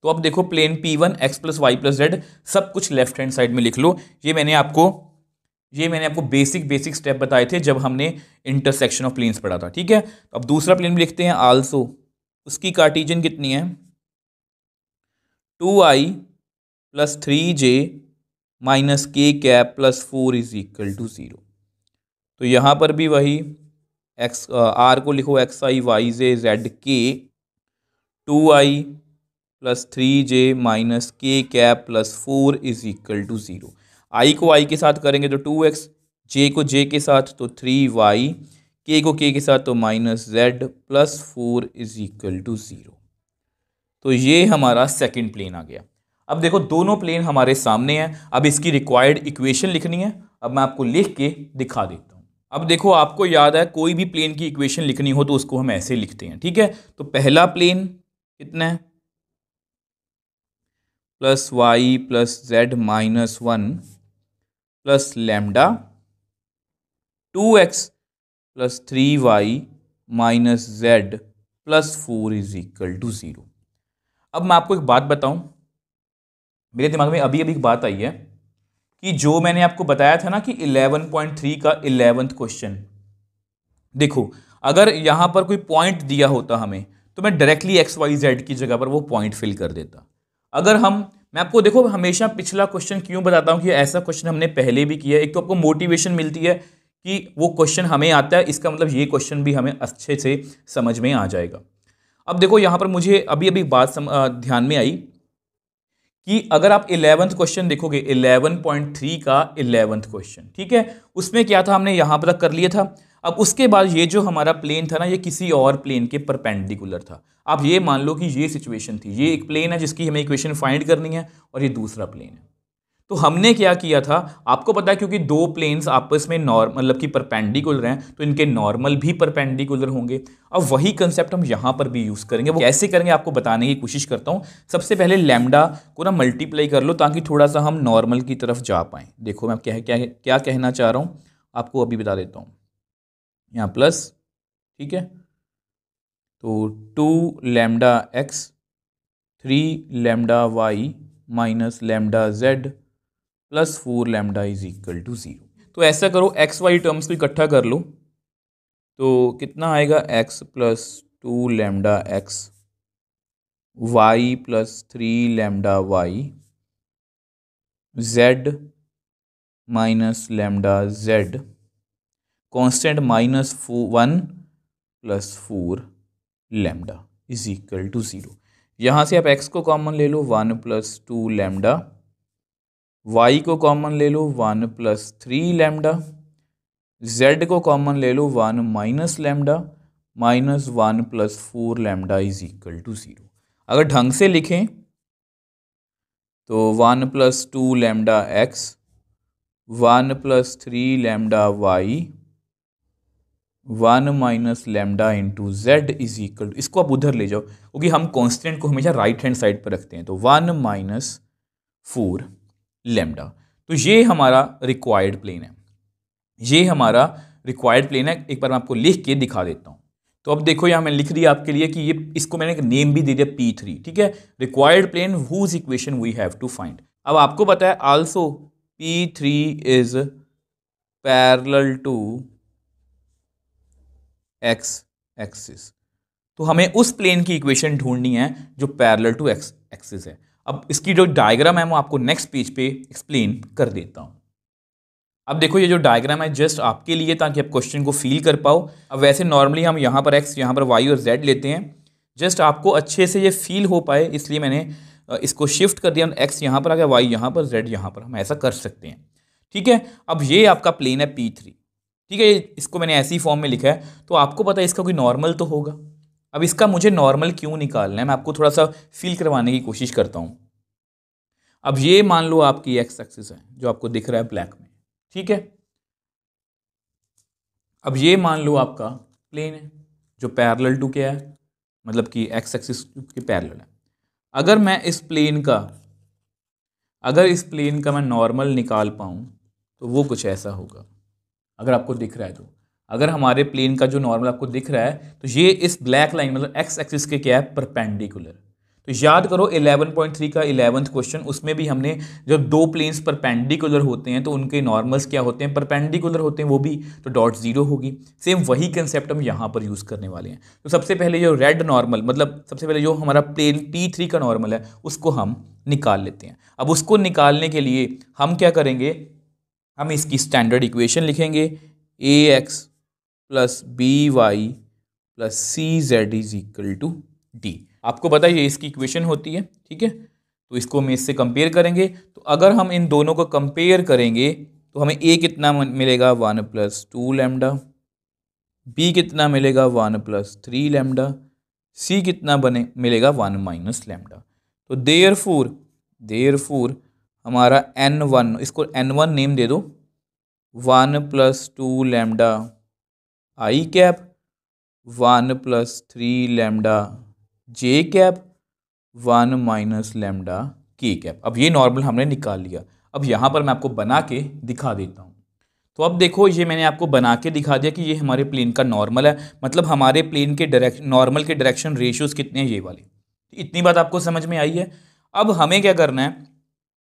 तो अब देखो plane P1 x plus y plus z सब कुछ लेफ्ट हैंड साइड में लिख लो। ये मैंने आपको बेसिक स्टेप बताए थे जब हमने इंटरसेक्शन ऑफ प्लेन्स पढ़ा था, ठीक है। तो अब दूसरा प्लेन भी लिखते हैं आल्सो। उसकी कार्टीजन कितनी है, 2i plus 3j minus k cap plus 4 is equal to 0। तो यहाँ पर भी वही आर को लिखो x i y j z k, 2i plus 3j minus k cap plus 4 is equal to 0। I को आई के साथ करेंगे तो 2x, जे को जे के साथ तो 3y, के को के साथ तो minus z plus 4 is equal to 0। तो ये हमारा सेकंड प्लेन आ गया। अब देखो दोनों प्लेन हमारे सामने हैं, अब इसकी रिक्वायर्ड इक्वेशन लिखनी है। अब मैं आपको लिख के दिखा देता हूँ। अब देखो आपको याद है कोई भी प्लेन की इक्वेशन लिखनी हो तो उसको हम ऐसे लिखते हैं, ठीक है। तो पहला प्लेन कितना है, plus y plus z minus 1 plus lambda 2x plus 3y minus z plus 4 is equal to 0। अब मैं आपको एक बात बताऊं, मेरे दिमाग में अभी अभी एक बात आई है कि जो मैंने आपको बताया था ना कि 11.3 का 11th क्वेश्चन, देखो अगर यहां पर कोई पॉइंट दिया होता हमें तो मैं डायरेक्टली एक्स वाई जेड की जगह पर वो पॉइंट फिल कर देता। अगर मैं आपको देखो हमेशा पिछला क्वेश्चन क्यों बताता हूं कि ऐसा क्वेश्चन हमने पहले भी किया है। एक तो आपको मोटिवेशन मिलती है कि वो क्वेश्चन हमें आता है, इसका मतलब ये क्वेश्चन भी हमें अच्छे से समझ में आ जाएगा। अब देखो यहां पर मुझे अभी अभी बात ध्यान में आई कि अगर आप 11th क्वेश्चन देखोगे, 11.3 का 11th क्वेश्चन, ठीक है, उसमें क्या था हमने यहां पर तक कर लिया था। अब उसके बाद ये जो हमारा प्लेन था ना, ये किसी और प्लेन के परपेंडिकुलर था। आप ये मान लो कि ये सिचुएशन थी, ये एक प्लेन है जिसकी हमें इक्वेशन फाइंड करनी है और ये दूसरा प्लेन है। तो हमने क्या किया था, आपको पता है क्योंकि दो प्लेन्स आपस में मतलब कि परपेंडिकुलर हैं तो इनके नॉर्मल भी परपेंडिकुलर होंगे। अब वही कंसेप्ट हम यहां पर भी यूज करेंगे। वो कैसे करेंगे आपको बताने की कोशिश करता हूं। सबसे पहले लैम्डा को ना मल्टीप्लाई कर लो ताकि थोड़ा सा हम नॉर्मल की तरफ जा पाए। देखो मैं क्या कहना चाह रहा हूं आपको अभी बता देता हूं। यहाँ प्लस, ठीक है, तो 2 lambda x 3 lambda y minus lambda z plus 4 lambda is equal to 0। तो ऐसा करो एक्स वाई टर्म्स को इकट्ठा कर लो, तो कितना आएगा, x plus 2 lambda x y plus 3 lambda y z minus lambda z constant minus 1 plus 4 lambda is equal to 0। यहाँ से आप x को कॉमन ले लो 1 प्लस 2 लैम्डा, y को कॉमन ले लो 1 प्लस 3 लैम्डा, z को कॉमन ले लो 1 minus lambda minus 1 plus 4 lambda is equal to 0। अगर ढंग से लिखें तो 1 plus 2 lambda x 1 plus 3 lambda y 1 minus lambda into z is equal to, इसको आप उधर ले जाओ क्योंकि हम कांस्टेंट को हमेशा राइट हैंड साइड पर रखते हैं, तो 1 माइनस 4 लैम्डा। तो ये हमारा रिक्वायर्ड प्लेन है, ये हमारा रिक्वायर्ड प्लेन है। एक बार मैं आपको लिख के दिखा देता हूँ। तो अब देखो यहाँ मैंने लिख दिया आपके लिए कि ये, इसको मैंने एक नेम भी दे दिया P3, ठीक है, required plane whose equation we have to find. अब आपको पता है also P3 is parallel to x axis, तो हमें उस प्लेन की इक्वेशन ढूंढनी है जो पैरेलल टू एक्स एक्सिस है। अब इसकी जो डायग्राम है मैं आपको नेक्स्ट पेज पे एक्सप्लेन कर देता हूं। अब देखो ये जो डायग्राम है जस्ट आपके लिए ताकि आप क्वेश्चन को फील कर पाओ। अब वैसे नॉर्मली हम यहाँ पर एक्स, यहाँ पर वाई और जेड लेते हैं, जस्ट आपको अच्छे से ये फील हो पाए इसलिए मैंने इसको शिफ्ट कर दिया। एक्स यहाँ पर आ गया, वाई यहाँ पर, जेड यहाँ पर, हम ऐसा कर सकते हैं, ठीक है। अब ये आपका प्लेन है P3, ठीक है, इसको मैंने ऐसी फॉर्म में लिखा है। तो आपको पता है इसका कोई नॉर्मल तो होगा। अब इसका मुझे नॉर्मल क्यों निकालना है मैं आपको थोड़ा सा फील करवाने की कोशिश करता हूं। अब ये मान लो आपकी एक्स एक्सिस है जो आपको दिख रहा है ब्लैक में, ठीक है। अब ये मान लो आपका प्लेन है जो पैरेलल टू क्या है, मतलब कि एक्स एक्सिस के पैरेलल है। अगर मैं इस प्लेन का मैं नॉर्मल निकाल पाऊं तो वो कुछ ऐसा होगा, अगर आपको दिख रहा है तो। अगर हमारे प्लेन का जो नॉर्मल आपको दिख रहा है तो ये इस ब्लैक लाइन मतलब एक्स एक्सिस के क्या है, परपेंडिकुलर। तो याद करो 11.3 का 11th क्वेश्चन, उसमें भी हमने जब दो प्लेन्स परपेंडिकुलर होते हैं तो उनके नॉर्मल्स क्या होते हैं, परपेंडिकुलर होते हैं वो भी, तो डॉट जीरो होगी। सेम वही कंसेप्ट हम यहाँ पर यूज़ करने वाले हैं। तो सबसे पहले जो रेड नॉर्मल, मतलब सबसे पहले जो हमारा प्लेन P3 का नॉर्मल है उसको हम निकाल लेते हैं। अब उसको निकालने के लिए हम क्या करेंगे, हम इसकी स्टैंडर्ड इक्वेशन लिखेंगे, ax plus b y plus c z is equal to d. आपको पता है ये इसकी इक्वेशन होती है, ठीक है। तो इसको हम इससे कंपेयर करेंगे। तो अगर हम इन दोनों को कंपेयर करेंगे तो हमें a कितना मिलेगा, 1 प्लस 2 लैम्डा, b कितना मिलेगा 1 प्लस 3 लैम्डा, c कितना मिलेगा 1 माइनस लैम्डा। तो देयरफॉर हमारा n1, इसको n1 नेम दे दो, 1 प्लस 2 लैम्डा आई कैप, 1 प्लस 3 लैम्डा जे कैप, 1 माइनस लैम्डा के कैप। अब ये नॉर्मल हमने निकाल लिया। अब यहाँ पर मैं आपको बना के दिखा देता हूँ। तो अब देखो ये मैंने आपको बना के दिखा दिया कि ये हमारे प्लेन का नॉर्मल है, मतलब हमारे प्लेन के नॉर्मल के डायरेक्शन रेशियोज कितने हैं, ये वाले। इतनी बात आपको समझ में आई है। अब हमें क्या करना है,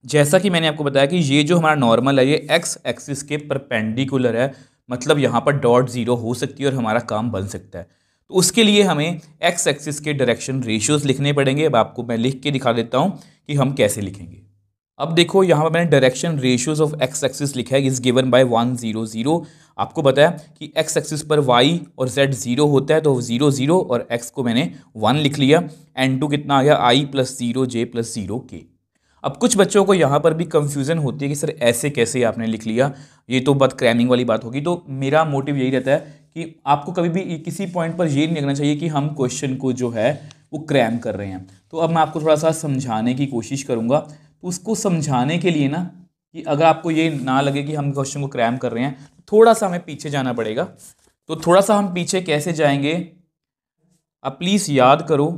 जैसा कि मैंने आपको बताया कि ये जो हमारा नॉर्मल है ये एक्स एक्सिस के परपेंडिकुलर है, मतलब यहाँ पर डॉट जीरो हो सकती है और हमारा काम बन सकता है। तो उसके लिए हमें एक्स एक्सिस के डायरेक्शन रेशियोज लिखने पड़ेंगे। अब आपको मैं लिख के दिखा देता हूँ कि हम कैसे लिखेंगे। अब देखो यहाँ पर मैंने direction ratios of x axis लिखा है, इज गिवन बाय 1 0 0। आपको पता है कि एक्स एक्सिस पर वाई और जेड जीरो होता है, तो 0 0 और एक्स को मैंने 1 लिख लिया। n2 कितना आ गया, आई प्लस 0 जे प्लस 0 के। अब कुछ बच्चों को यहाँ पर भी कंफ्यूजन होती है कि सर ऐसे कैसे आपने लिख लिया, ये तो बहुत क्रैमिंग वाली बात होगी। तो मेरा मोटिव यही रहता है कि आपको कभी भी किसी पॉइंट पर ये नहीं लगना चाहिए कि हम क्वेश्चन को जो है वो क्रैम कर रहे हैं। तो अब मैं आपको थोड़ा सा समझाने की कोशिश करूँगा। तो उसको समझाने के लिए ना, कि अगर आपको ये ना लगे कि हम क्वेश्चन को क्रैम कर रहे हैं, थोड़ा सा हमें पीछे जाना पड़ेगा। तो थोड़ा सा हम पीछे कैसे जाएंगे, आप प्लीज़ याद करो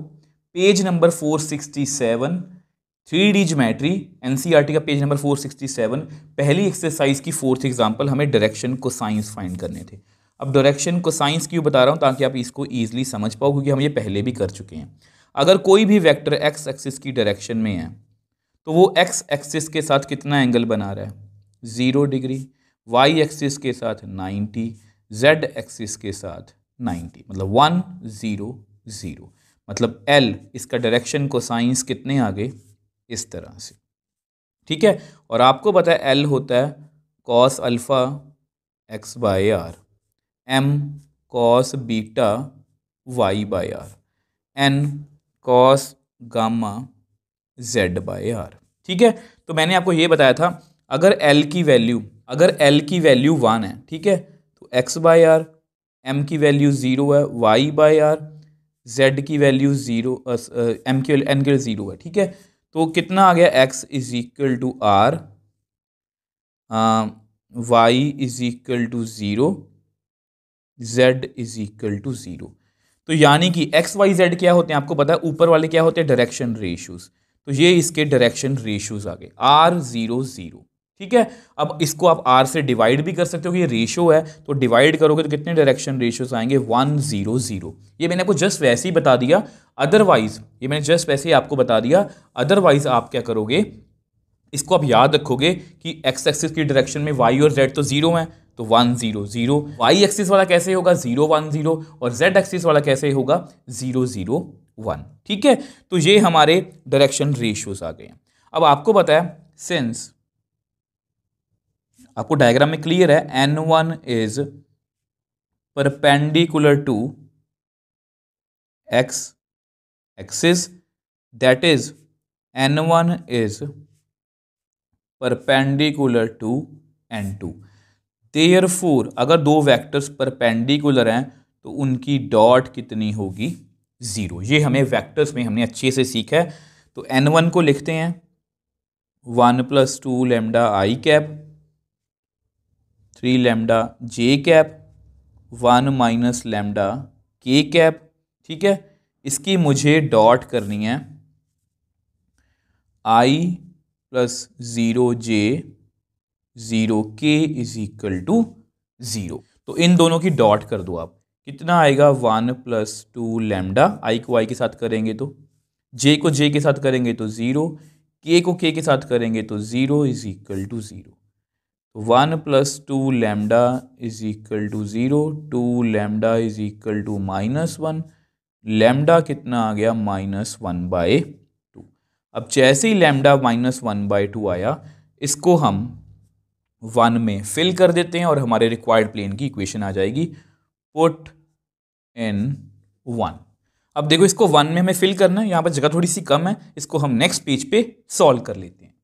page number 467, 3D geometry NCERT का पेज नंबर 467, पहली एक्सरसाइज की 4th एग्जांपल, हमें डायरेक्शन कोसाइंस फाइंड करने थे। अब डायरेक्शन कोसाइंस क्यों बता रहा हूँ, ताकि आप इसको ईजिली समझ पाओ, क्योंकि हम ये पहले भी कर चुके हैं। अगर कोई भी वेक्टर एक्स एक्सिस की डायरेक्शन में है तो वो एक्स एक्सिस के साथ कितना एंगल बना रहा है, 0 डिग्री, वाई एक्सिस के साथ 90, जेड एक्सिस के साथ 90, मतलब 1 0 0, मतलब एल, इसका डायरेक्शन कोसाइंस कितने आ गए, इस तरह से, ठीक है। और आपको पता है एल होता है cos alpha x by r, m cos beta y by r, n cos gamma z by r, ठीक है। तो मैंने आपको ये बताया था अगर एल की वैल्यू 1 है, ठीक है, तो एक्स बाय आर, एम की वैल्यू 0 है, वाई बाय आर, जेड की वैल्यू 0, एम की एन की 0 है, ठीक है। तो कितना आ गया, x is equal to r, y is equal to 0, z is equal to 0। तो यानी कि एक्स वाई जेड क्या होते हैं आपको पता है, ऊपर वाले क्या होते हैं, डायरेक्शन रेशियोज। तो ये इसके डायरेक्शन रेशियोज आ गए r0 0। ठीक है, अब इसको आप r से डिवाइड भी कर सकते हो कि ये रेशियो है, तो डिवाइड करोगे तो कितने डायरेक्शन रेशियोज आएंगे, 1 0 0। ये मैंने आपको जस्ट वैसे ही बता दिया, अदरवाइज ये मैंने जस्ट वैसे ही आपको बता दिया, अदरवाइज आप क्या करोगे, इसको आप याद रखोगे कि एक्स एक्सिस की डायरेक्शन में वाई और जेड तो जीरो है, तो 1 0 0। वाई एक्सिस वाला कैसे होगा, 0 1 0, और जेड एक्सिस वाला कैसे होगा, 0 0 1। ठीक है, तो ये हमारे डायरेक्शन रेशियोज आ गए हैं। अब आपको पता है, सिंस आपको डायग्राम में क्लियर है, n1 is perpendicular to x axis, that is n1 is perpendicular to n2। Therefore अगर दो वेक्टर्स परपेंडिकुलर हैं तो उनकी डॉट कितनी होगी, 0। ये हमें वेक्टर्स में हमने अच्छे से सीखा है। तो n1 को लिखते हैं 1 + 2 लैम्डा आई कैप 3 लैम्डा जे कैप 1 - लैम्डा के कैप। ठीक है, इसकी मुझे डॉट करनी है i + 0 j 0 k is equal to 0। तो इन दोनों की डॉट कर दो आप, कितना आएगा, 1 + 2 लैम्डा, आई को आई के साथ करेंगे तो, जे को जे के साथ करेंगे तो 0, के को के साथ करेंगे तो 0 इज इक्वल टू 0। तो 1 + 2 lambda is equal to 0, 2 lambda is equal to -1, lambda कितना आ गया, -1/2। अब जैसे ही लैम्डा -1/2 आया, इसको हम 1 में फिल कर देते हैं और हमारे रिक्वायर्ड प्लेन की इक्वेशन आ जाएगी, पुट इन 1। अब देखो, इसको 1 में हमें फिल करना है, यहाँ पर जगह थोड़ी सी कम है, इसको हम नेक्स्ट पेज पे सॉल्व कर लेते हैं।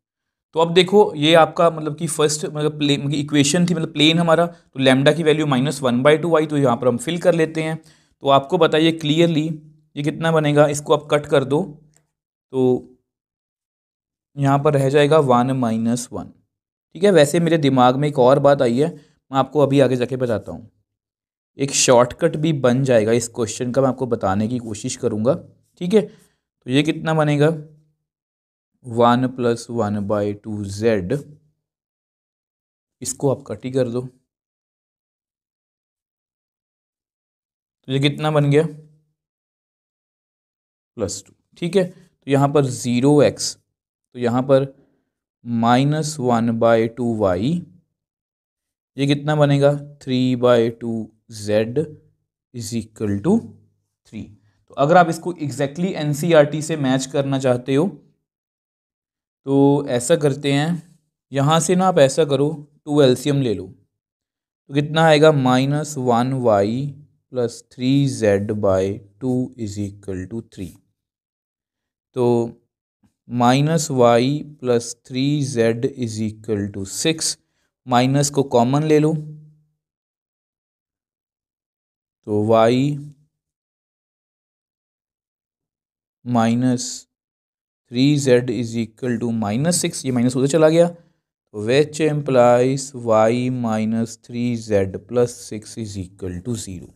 तो अब देखो, ये आपका मतलब कि फर्स्ट मतलब प्लेन की इक्वेशन थी, मतलब प्लेन हमारा, तो लैम्डा की वैल्यू -1/2 आई, तो यहाँ पर हम फिल कर लेते हैं। तो आपको बताइए क्लियरली ये कितना बनेगा, इसको आप कट कर दो तो यहाँ पर रह जाएगा 1 - 1। ठीक है, वैसे मेरे दिमाग में एक और बात आई है, मैं आपको अभी आगे जाके बताता हूँ। एक शॉर्टकट भी बन जाएगा इस क्वेश्चन का, मैं आपको बताने की कोशिश करूँगा। ठीक है, तो ये कितना बनेगा, 1 + 1/2 z, इसको आप कट ही कर दो, तो ये कितना बन गया, +2। ठीक है, तो यहाँ पर 0x, तो यहाँ पर -1/2 y, ये कितना बनेगा, 3/2 z इज इक्वल टू 3। तो अगर आप इसको एग्जैक्टली एनसीईआरटी से मैच करना चाहते हो तो ऐसा करते हैं, यहाँ से ना आप ऐसा करो, 2 एलसीएम ले लो, तो कितना आएगा, -1y + 3z/2 is equal to 3। तो -y + 3z is equal to 6, minus को कॉमन ले लो, तो y - 3z is equal to -6, ये माइनस उधर चला गया, तो which implies y - 3z + 6 is equal to 0।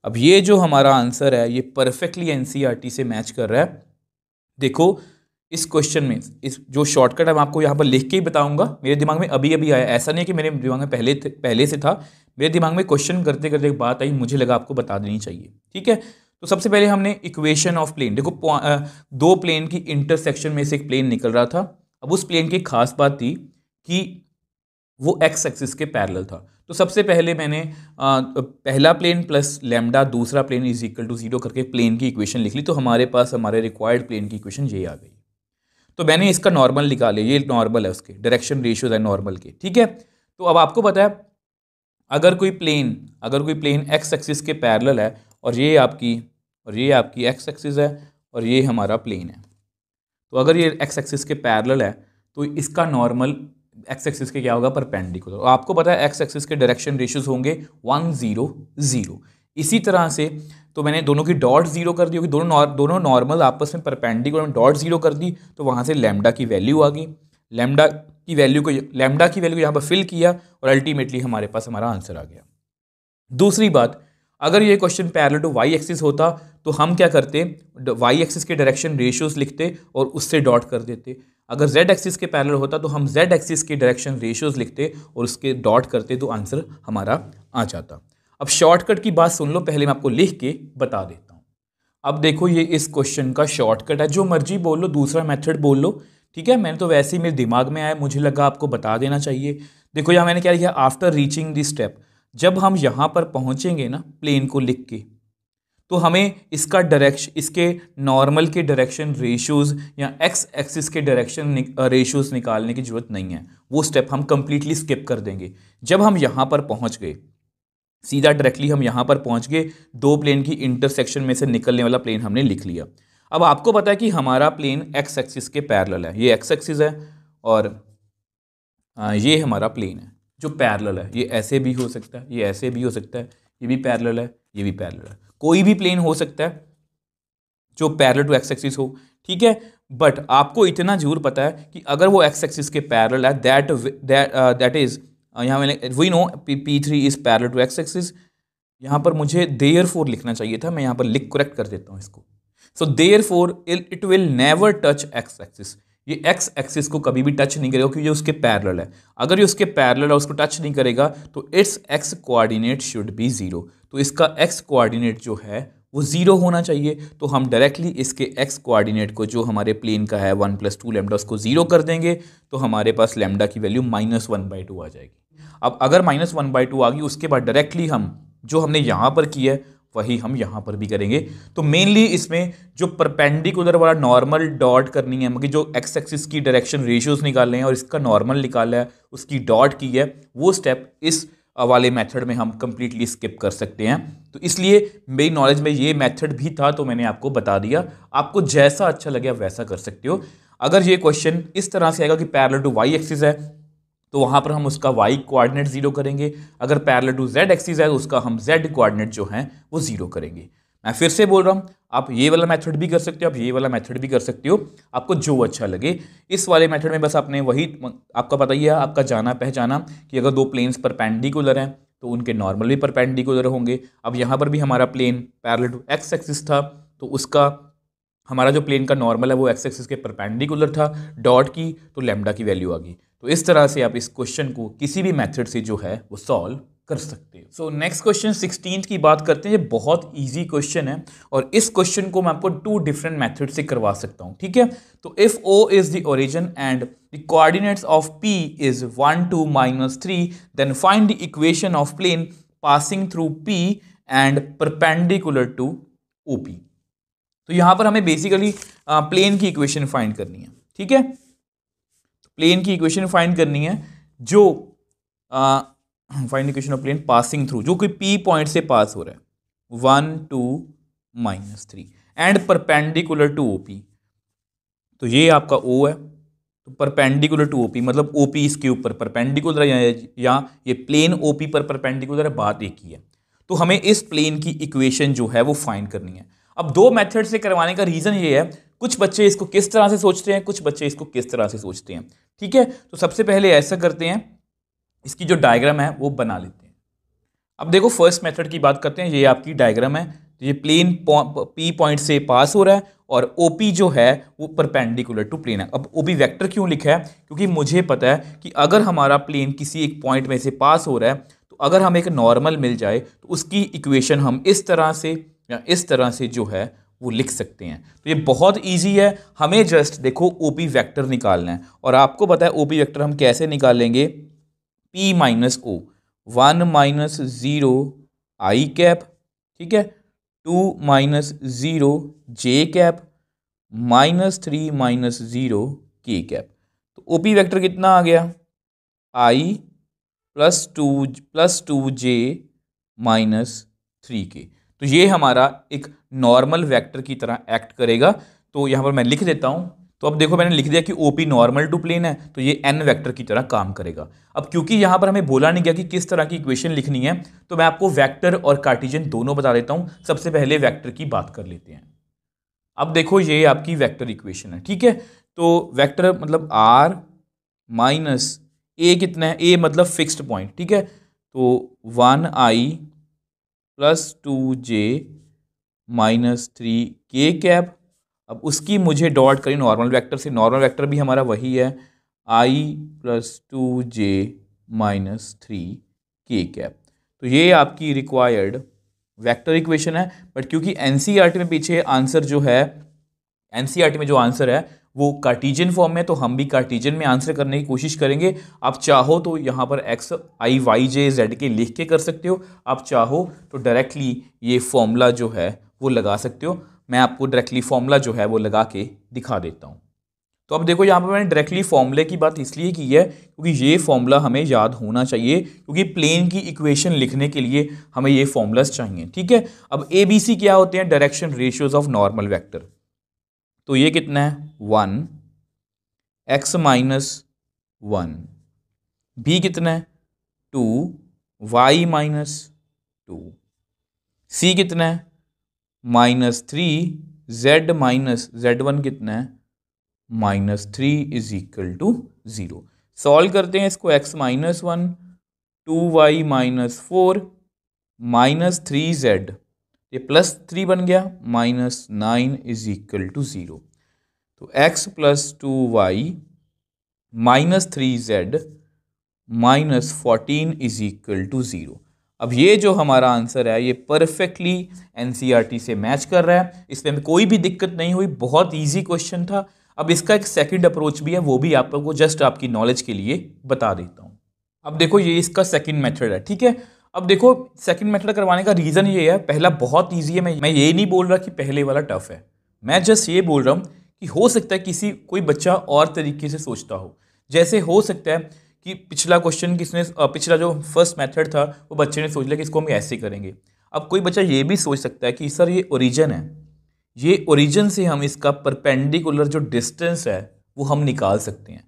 अब ये जो हमारा आंसर है ये परफेक्टली एनसीईआरटी से मैच कर रहा है। देखो, इस क्वेश्चन में इस जो शॉर्टकट है मैं आपको यहाँ पर लिख के ही बताऊंगा, मेरे दिमाग में अभी अभी आया, ऐसा नहीं है कि मेरे दिमाग में पहले से था, मेरे दिमाग में क्वेश्चन करते करते एक बात आई, मुझे लगा आपको बता देनी चाहिए। ठीक है, तो सबसे पहले हमने इक्वेशन ऑफ प्लेन, देखो दो प्लेन की इंटरसेक्शन में से एक प्लेन निकल रहा था। अब उस प्लेन की खास बात थी कि वो एक्स एक्सिस के पैरेलल था। तो सबसे पहले मैंने पहला प्लेन प्लस लैम्डा दूसरा प्लेन इज इक्वल टू 0 करके प्लेन की इक्वेशन लिख ली, तो हमारे पास हमारे रिक्वायर्ड प्लेन की इक्वेशन ये आ गई। तो मैंने इसका नॉर्मल निकाले, ये नॉर्मल है, उसके डायरेक्शन रेशियोज है नॉर्मल के। ठीक है, तो अब आपको पता है अगर कोई प्लेन एक्स एक्सिस के पैरेलल है और ये आपकी एक्स एक्सिस है और ये हमारा प्लेन है, तो अगर ये एक्स एक्सिस के पैरेलल है तो इसका नॉर्मल एक्स एक्सिस के क्या होगा, परपेंडिकुलर। और आपको पता है एक्स एक्सिस के डायरेक्शन रेशियोज होंगे 1 0 0। इसी तरह से तो मैंने दोनों की डॉट 0 कर दी, क्योंकि दोनों नॉर्मल आपस में परपेंडिकुलर में डॉट 0 कर दी, तो वहाँ से लैम्डा की वैल्यू आ गई। लैम्डा की वैल्यू को यहाँ पर फिल किया और अल्टीमेटली हमारे पास हमारा आंसर आ गया। दूसरी बात, अगर ये question parallel to y axis होता तो हम क्या करते, वाई एक्सिस के डायरेक्शन रेशियोज लिखते और उससे डॉट कर देते। अगर जेड एक्सिस के पैरेलल होता तो हम जेड एक्सिस के डायरेक्शन रेशियोज लिखते और उसके डॉट करते तो आंसर हमारा आ जाता। अब शॉर्टकट की बात सुन लो, पहले मैं आपको लिख के बता देता हूँ। अब देखो ये इस क्वेश्चन का शॉर्टकट है, जो मर्जी बोल लो, दूसरा मेथड बोल लो, ठीक है। मैंने तो वैसे ही मेरे दिमाग में आया, मुझे लगा आपको बता देना चाहिए। देखो यहाँ मैंने क्या लिखा, आफ्टर रीचिंग दिस स्टेप, जब हम यहाँ पर पहुँचेंगे ना प्लेन को लिख के, तो हमें इसका डायरेक्शन, इसके नॉर्मल के डायरेक्शन रेशियोज या एक्स एक्सिस के डायरेक्शन रेशियोज निकालने की जरूरत नहीं है, वो स्टेप हम कंप्लीटली स्किप कर देंगे। जब हम यहाँ पर पहुँच गए, सीधा डायरेक्टली हम यहाँ पर पहुँच गए, दो प्लेन की इंटरसेक्शन में से निकलने वाला प्लेन हमने लिख लिया। अब आपको पता है कि हमारा प्लेन एक्स एक्सिस के पैरेलल है, ये एक्स एक्सिस है और ये हमारा प्लेन है जो पैरेलल है। ये ऐसे भी हो सकता है, ये ऐसे भी हो सकता है, ये भी पैरेलल है, ये भी पैरेलल है, कोई भी प्लेन हो सकता है जो पैरेलल टू एक्स एक्सिस हो, ठीक है। बट आपको इतना जरूर पता है कि अगर वो एक्स एक्सिस के पैरेलल है, दैट इज, यहाँ मैंने we know P3 is parallel to x axis. यहाँ पर मुझे देयरफॉर लिखना चाहिए था, मैं यहाँ पर लिख करेक्ट कर देता हूँ इसको। So therefore it will never touch x axis, ये एक्स एक्सिस को कभी भी टच नहीं करेगा क्योंकि ये उसके पैरेलल है। अगर ये उसके पैरेलल है, उसको टच नहीं करेगा तो it's x coordinate should be zero, तो इसका एक्स कोऑर्डिनेट जो है वो जीरो होना चाहिए। तो हम डायरेक्टली इसके एक्स कोऑर्डिनेट को, जो हमारे प्लेन का है 1 + 2 लैम्डा, उसको जीरो कर देंगे तो हमारे पास लैम्डा की वैल्यू -1/2 आ जाएगी। अब अगर -1/2 आ गई, उसके बाद डायरेक्टली हम जो हमने यहाँ पर किया है वही हम यहाँ पर भी करेंगे। तो मेनली इसमें जो परपेंडिकुलर वाला नॉर्मल डॉट करनी है, मतलब जो एक्स एक्सिस की डायरेक्शन रेशियोज निकालने हैं और इसका नॉर्मल निकाला है, उसकी डॉट की है, वो स्टेप इस वाले मेथड में हम कंप्लीटली स्किप कर सकते हैं। तो इसलिए मेरी नॉलेज में ये मेथड भी था तो मैंने आपको बता दिया। आपको जैसा अच्छा लगे आप वैसा कर सकते हो। अगर ये क्वेश्चन इस तरह से आएगा कि पैरेलल टू वाई एक्सिस है तो वहाँ पर हम उसका y कोऑर्डिनेट जीरो करेंगे। अगर पैरेलल टू z एक्सिस है तो उसका हम z कोऑर्डिनेट जो है वो जीरो करेंगे। मैं फिर से बोल रहा हूँ, आप ये वाला मेथड भी कर सकते हो, आप ये वाला मेथड भी कर सकते हो, आपको जो अच्छा लगे। इस वाले मेथड में बस आपने वही, आपका पता ही है, आपका जाना पहचाना कि अगर दो प्लेन्स परपेंडिकुलर हैं तो उनके नॉर्मल भी परपेंडिकुलर होंगे। अब यहाँ पर भी हमारा plane parallel to x axis था तो उसका, हमारा जो प्लेन का नॉर्मल है वो एक्स एक्सिस के परपेंडिकुलर था, डॉट की तो लैम्डा की वैल्यू आ गई। तो इस तरह से आप इस क्वेश्चन को किसी भी मेथड से जो है वो सॉल्व कर सकते हो। सो नेक्स्ट क्वेश्चन 16 की बात करते हैं। ये बहुत इजी क्वेश्चन है और इस क्वेश्चन को मैं आपको 2 डिफरेंट मेथड से करवा सकता हूँ, ठीक है। तो if O is the origin and the coordinates of P is 1, 2, -3, then find the equation of plane passing through P and perpendicular to OP। तो यहां पर हमें बेसिकली प्लेन की इक्वेशन फाइंड करनी है, ठीक है। प्लेन की इक्वेशन फाइंड करनी है जो find equation of plane passing through, जो कि P पॉइंट से पास हो रहा है, 1, 2, -3 एंड परपेंडिकुलर टू OP। तो ये आपका O है, तो परपेंडिकुलर टू OP मतलब OP इसके ऊपर परपेंडिकुलर है या ये प्लेन OP पर परपेंडिकुलर है, बात एक ही है। तो हमें इस प्लेन की इक्वेशन जो है वो फाइंड करनी है। अब 2 मेथड से करवाने का रीजन ये है, कुछ बच्चे इसको किस तरह से सोचते हैं, कुछ बच्चे इसको किस तरह से सोचते हैं, ठीक है। तो सबसे पहले ऐसा करते हैं, इसकी जो डायग्राम है वो बना लेते हैं। अब देखो फर्स्ट मेथड की बात करते हैं, ये आपकी डायग्राम है। तो ये प्लेन P पॉइंट से पास हो रहा है और OP जो है वो परपेंडिकुलर टू प्लेन है। अब OP वेक्टर क्यों लिखा है, क्योंकि मुझे पता है कि अगर हमारा प्लेन किसी एक पॉइंट में से पास हो रहा है तो अगर हमें एक नॉर्मल मिल जाए तो उसकी इक्वेशन हम इस तरह से या इस तरह से जो है वो लिख सकते हैं। तो ये बहुत इजी है, हमें जस्ट देखो OP वेक्टर निकालना है और आपको पता है OP वेक्टर हम कैसे निकालेंगे, P - O, 1 - 0 I कैप, ठीक है, 2 - 0 J कैप, -3 - 0 K कैप। तो OP वेक्टर कितना आ गया, I + 2J -3K। तो ये हमारा एक नॉर्मल वेक्टर की तरह एक्ट करेगा। तो यहाँ पर मैं लिख देता हूँ। तो अब देखो मैंने लिख दिया कि OP नॉर्मल टू प्लेन है तो ये n वेक्टर की तरह काम करेगा। अब क्योंकि यहाँ पर हमें बोला नहीं गया कि किस तरह की इक्वेशन लिखनी है तो मैं आपको वेक्टर और कार्टेशियन दोनों बता देता हूँ। सबसे पहले वेक्टर की बात कर लेते हैं। अब देखो ये आपकी वेक्टर इक्वेशन है, ठीक है। तो वेक्टर मतलब R माइनस A कितना है, A मतलब फिक्स्ड पॉइंट, ठीक है। तो 1i +2j -3k। अब उसकी मुझे डॉट करी नॉर्मल वेक्टर से, नॉर्मल वेक्टर भी हमारा वही है I +2j -3k। तो ये आपकी रिक्वायर्ड वेक्टर इक्वेशन है। बट क्योंकि एनसीईआरटी में पीछे आंसर जो है, एनसीईआरटी में जो आंसर है वो कार्टीजियन फॉर्म में, तो हम भी कार्टीजियन में आंसर करने की कोशिश करेंगे। आप चाहो तो यहाँ पर x i y j z के लिख के कर सकते हो, आप चाहो तो डायरेक्टली ये फॉर्मूला जो है वो लगा सकते हो। मैं आपको डायरेक्टली फॉर्मूला जो है वो लगा के दिखा देता हूँ। तो अब देखो यहाँ पर मैंने डायरेक्टली फॉर्मूले की बात इसलिए की है क्योंकि ये फॉर्मूला हमें याद होना चाहिए, क्योंकि प्लेन की इक्वेशन लिखने के लिए हमें ये फॉर्मूलाज चाहिए। ठीक है, अब ए बी सी क्या होते हैं? Direction ratios of normal vector. तो ये कितना है? 1 x -1। बी कितना है? 2 y -2। सी कितना है? -3 z-z1 कितना है? -3 = 0। सॉल्व करते हैं इसको। x -1 2y -4 -3z, ये +3 बन गया, -9 = 0। तो x + 2y -3z -14 = 0। अब ये जो हमारा आंसर है ये परफेक्टली एनसीईआरटी से मैच कर रहा है, इसमें हमें कोई भी दिक्कत नहीं हुई, बहुत इजी क्वेश्चन था। अब इसका एक सेकंड अप्रोच भी है, वो भी आपको जस्ट आपकी नॉलेज के लिए बता देता हूँ। अब देखो ये इसका सेकंड मेथड है। ठीक है, अब देखो सेकंड मेथड करवाने का रीज़न ये है, पहला बहुत ईजी है। मैं ये नहीं बोल रहा कि पहले वाला टफ है, मैं जस्ट ये बोल रहा हूँ कि हो सकता है कोई बच्चा और तरीके से सोचता हो। जैसे हो सकता है कि पिछला क्वेश्चन पिछला जो फर्स्ट मेथड था वो बच्चे ने सोच लिया कि इसको हम ऐसे करेंगे। अब कोई बच्चा ये भी सोच सकता है कि सर ये ओरिजिन है, ये ओरिजिन से हम इसका परपेंडिकुलर जो डिस्टेंस है वो हम निकाल सकते हैं।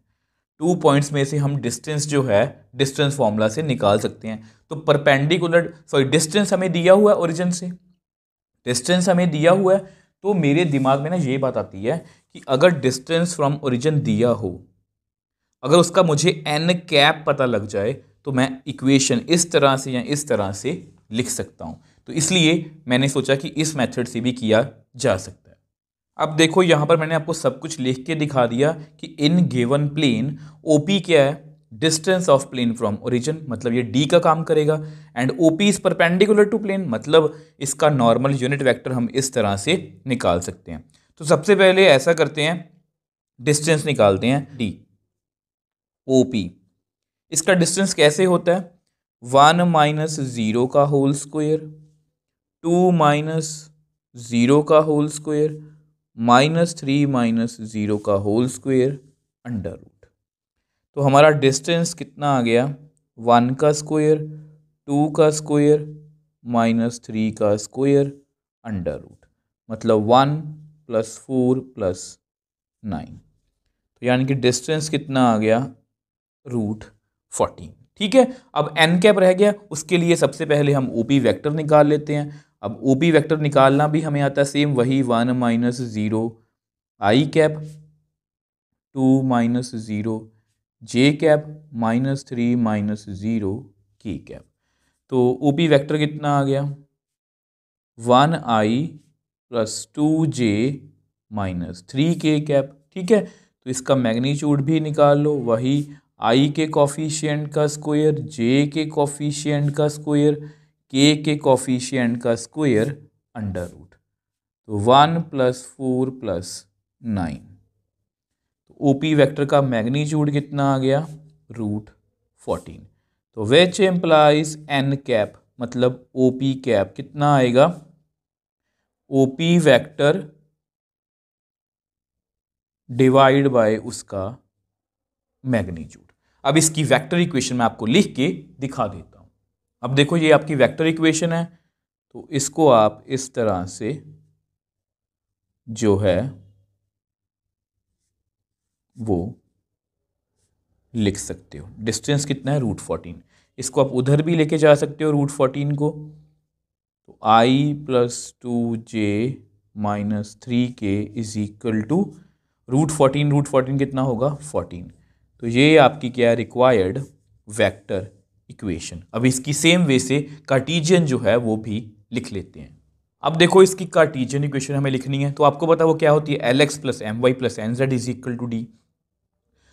2 पॉइंट्स में से हम डिस्टेंस जो है डिस्टेंस फॉर्मूला से निकाल सकते हैं। तो डिस्टेंस हमें दिया हुआ है, ओरिजिन से डिस्टेंस हमें दिया हुआ है। तो मेरे दिमाग में ना ये बात आती है कि अगर डिस्टेंस फ्रॉम ओरिजिन दिया हो, अगर उसका मुझे n कैप पता लग जाए तो मैं इक्वेशन इस तरह से या इस तरह से लिख सकता हूं। तो इसलिए मैंने सोचा कि इस मेथड से भी किया जा सकता है। अब देखो यहाँ पर मैंने आपको सब कुछ लिख के दिखा दिया कि इन गिवन प्लेन ओपी क्या है? Distance of plane from origin, मतलब ये डी का काम करेगा। And OP is perpendicular to plane, मतलब इसका नॉर्मल यूनिट वेक्टर हम इस तरह से निकाल सकते हैं। तो सबसे पहले ऐसा करते हैं, डिस्टेंस निकालते हैं डी ओपी। इसका डिस्टेंस कैसे होता है? 1 - 0 का होल स्क्वायर, 2 - 0 का होल स्क्वायर, -3 - 0 का होल स्क्वायर अंडर रूट। तो हमारा डिस्टेंस कितना आ गया? 1 का स्क्वायर, 2 का स्क्वायर, -3 का स्क्वायर अंडर रूट, मतलब 1 + 4 + 9। तो यानी कि डिस्टेंस कितना आ गया? √14। ठीक है, अब n कैप रह गया, उसके लिए सबसे पहले हम ओपी वेक्टर निकाल लेते हैं। अब ओपी वेक्टर निकालना भी हमें आता है सेम वही, 1 - 0 i cap, 2 - 0 j cap, -3 - 0 k cap. तो ओपी वेक्टर कितना आ गया? 1i + 2j - 3k cap. ठीक है, तो इसका मैग्नीट्यूड भी निकाल लो, वही i के कॉफिशिएंट का स्क्वायर, j के कॉफिशिएंट का स्क्वायर, k के कॉफिशिएंट का स्क्वायर अंडर रूट। तो 1 + 4 + 9। तो ओपी वेक्टर का मैग्नीट्यूड कितना आ गया? √14। तो विच एम्प्लाइज n कैप, मतलब ओपी कैप कितना आएगा? ओपी वेक्टर डिवाइड बाय उसका मैग्नीट्यूड। अब इसकी वेक्टर इक्वेशन मैं आपको लिख के दिखा देता हूं। अब देखो ये आपकी वेक्टर इक्वेशन है, तो इसको आप इस तरह से जो है वो लिख सकते हो। डिस्टेंस कितना है? √14। इसको आप उधर भी लेके जा सकते हो √14 को। तो i + 2j - 3k = √14 कितना होगा? 14। तो ये आपकी क्या है? Required vector equation. अब इसकी सेम वे से कार्टीजियन जो है वो भी लिख लेते हैं। अब देखो इसकी कार्टीजियन इक्वेशन हमें लिखनी है, तो आपको पता वो क्या होती है, l x plus m y plus n z is equal to d.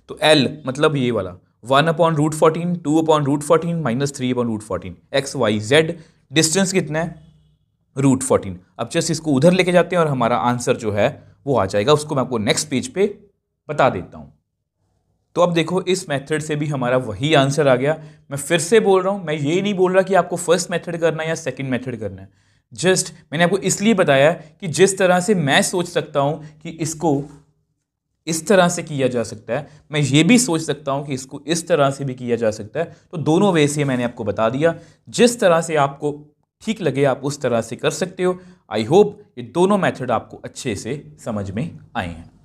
तो एल मतलब ये वाला 1/√14, 2/√14 minus 3/√14, x y z, distance कितना है √14। अब जस्ट इसको उधर लेके जाते हैं और हमारा आंसर जो है वो आ जाएगा। उसको मैं आपको नेक्स्ट पेज पे बता देता हूँ। तो अब देखो इस मेथड से भी हमारा वही आंसर आ गया। मैं फिर से बोल रहा हूँ, मैं ये नहीं बोल रहा कि आपको फर्स्ट मेथड करना है या सेकंड मेथड करना है। जस्ट मैंने आपको इसलिए बताया कि जिस तरह से मैं सोच सकता हूँ कि इसको इस तरह से किया जा सकता है, मैं ये भी सोच सकता हूँ कि इसको इस तरह से भी किया जा सकता है। तो दोनों वे से मैंने आपको बता दिया, जिस तरह से आपको ठीक लगे आप उस तरह से कर सकते हो। आई होप ये दोनों मेथड आपको अच्छे से समझ में आए हैं।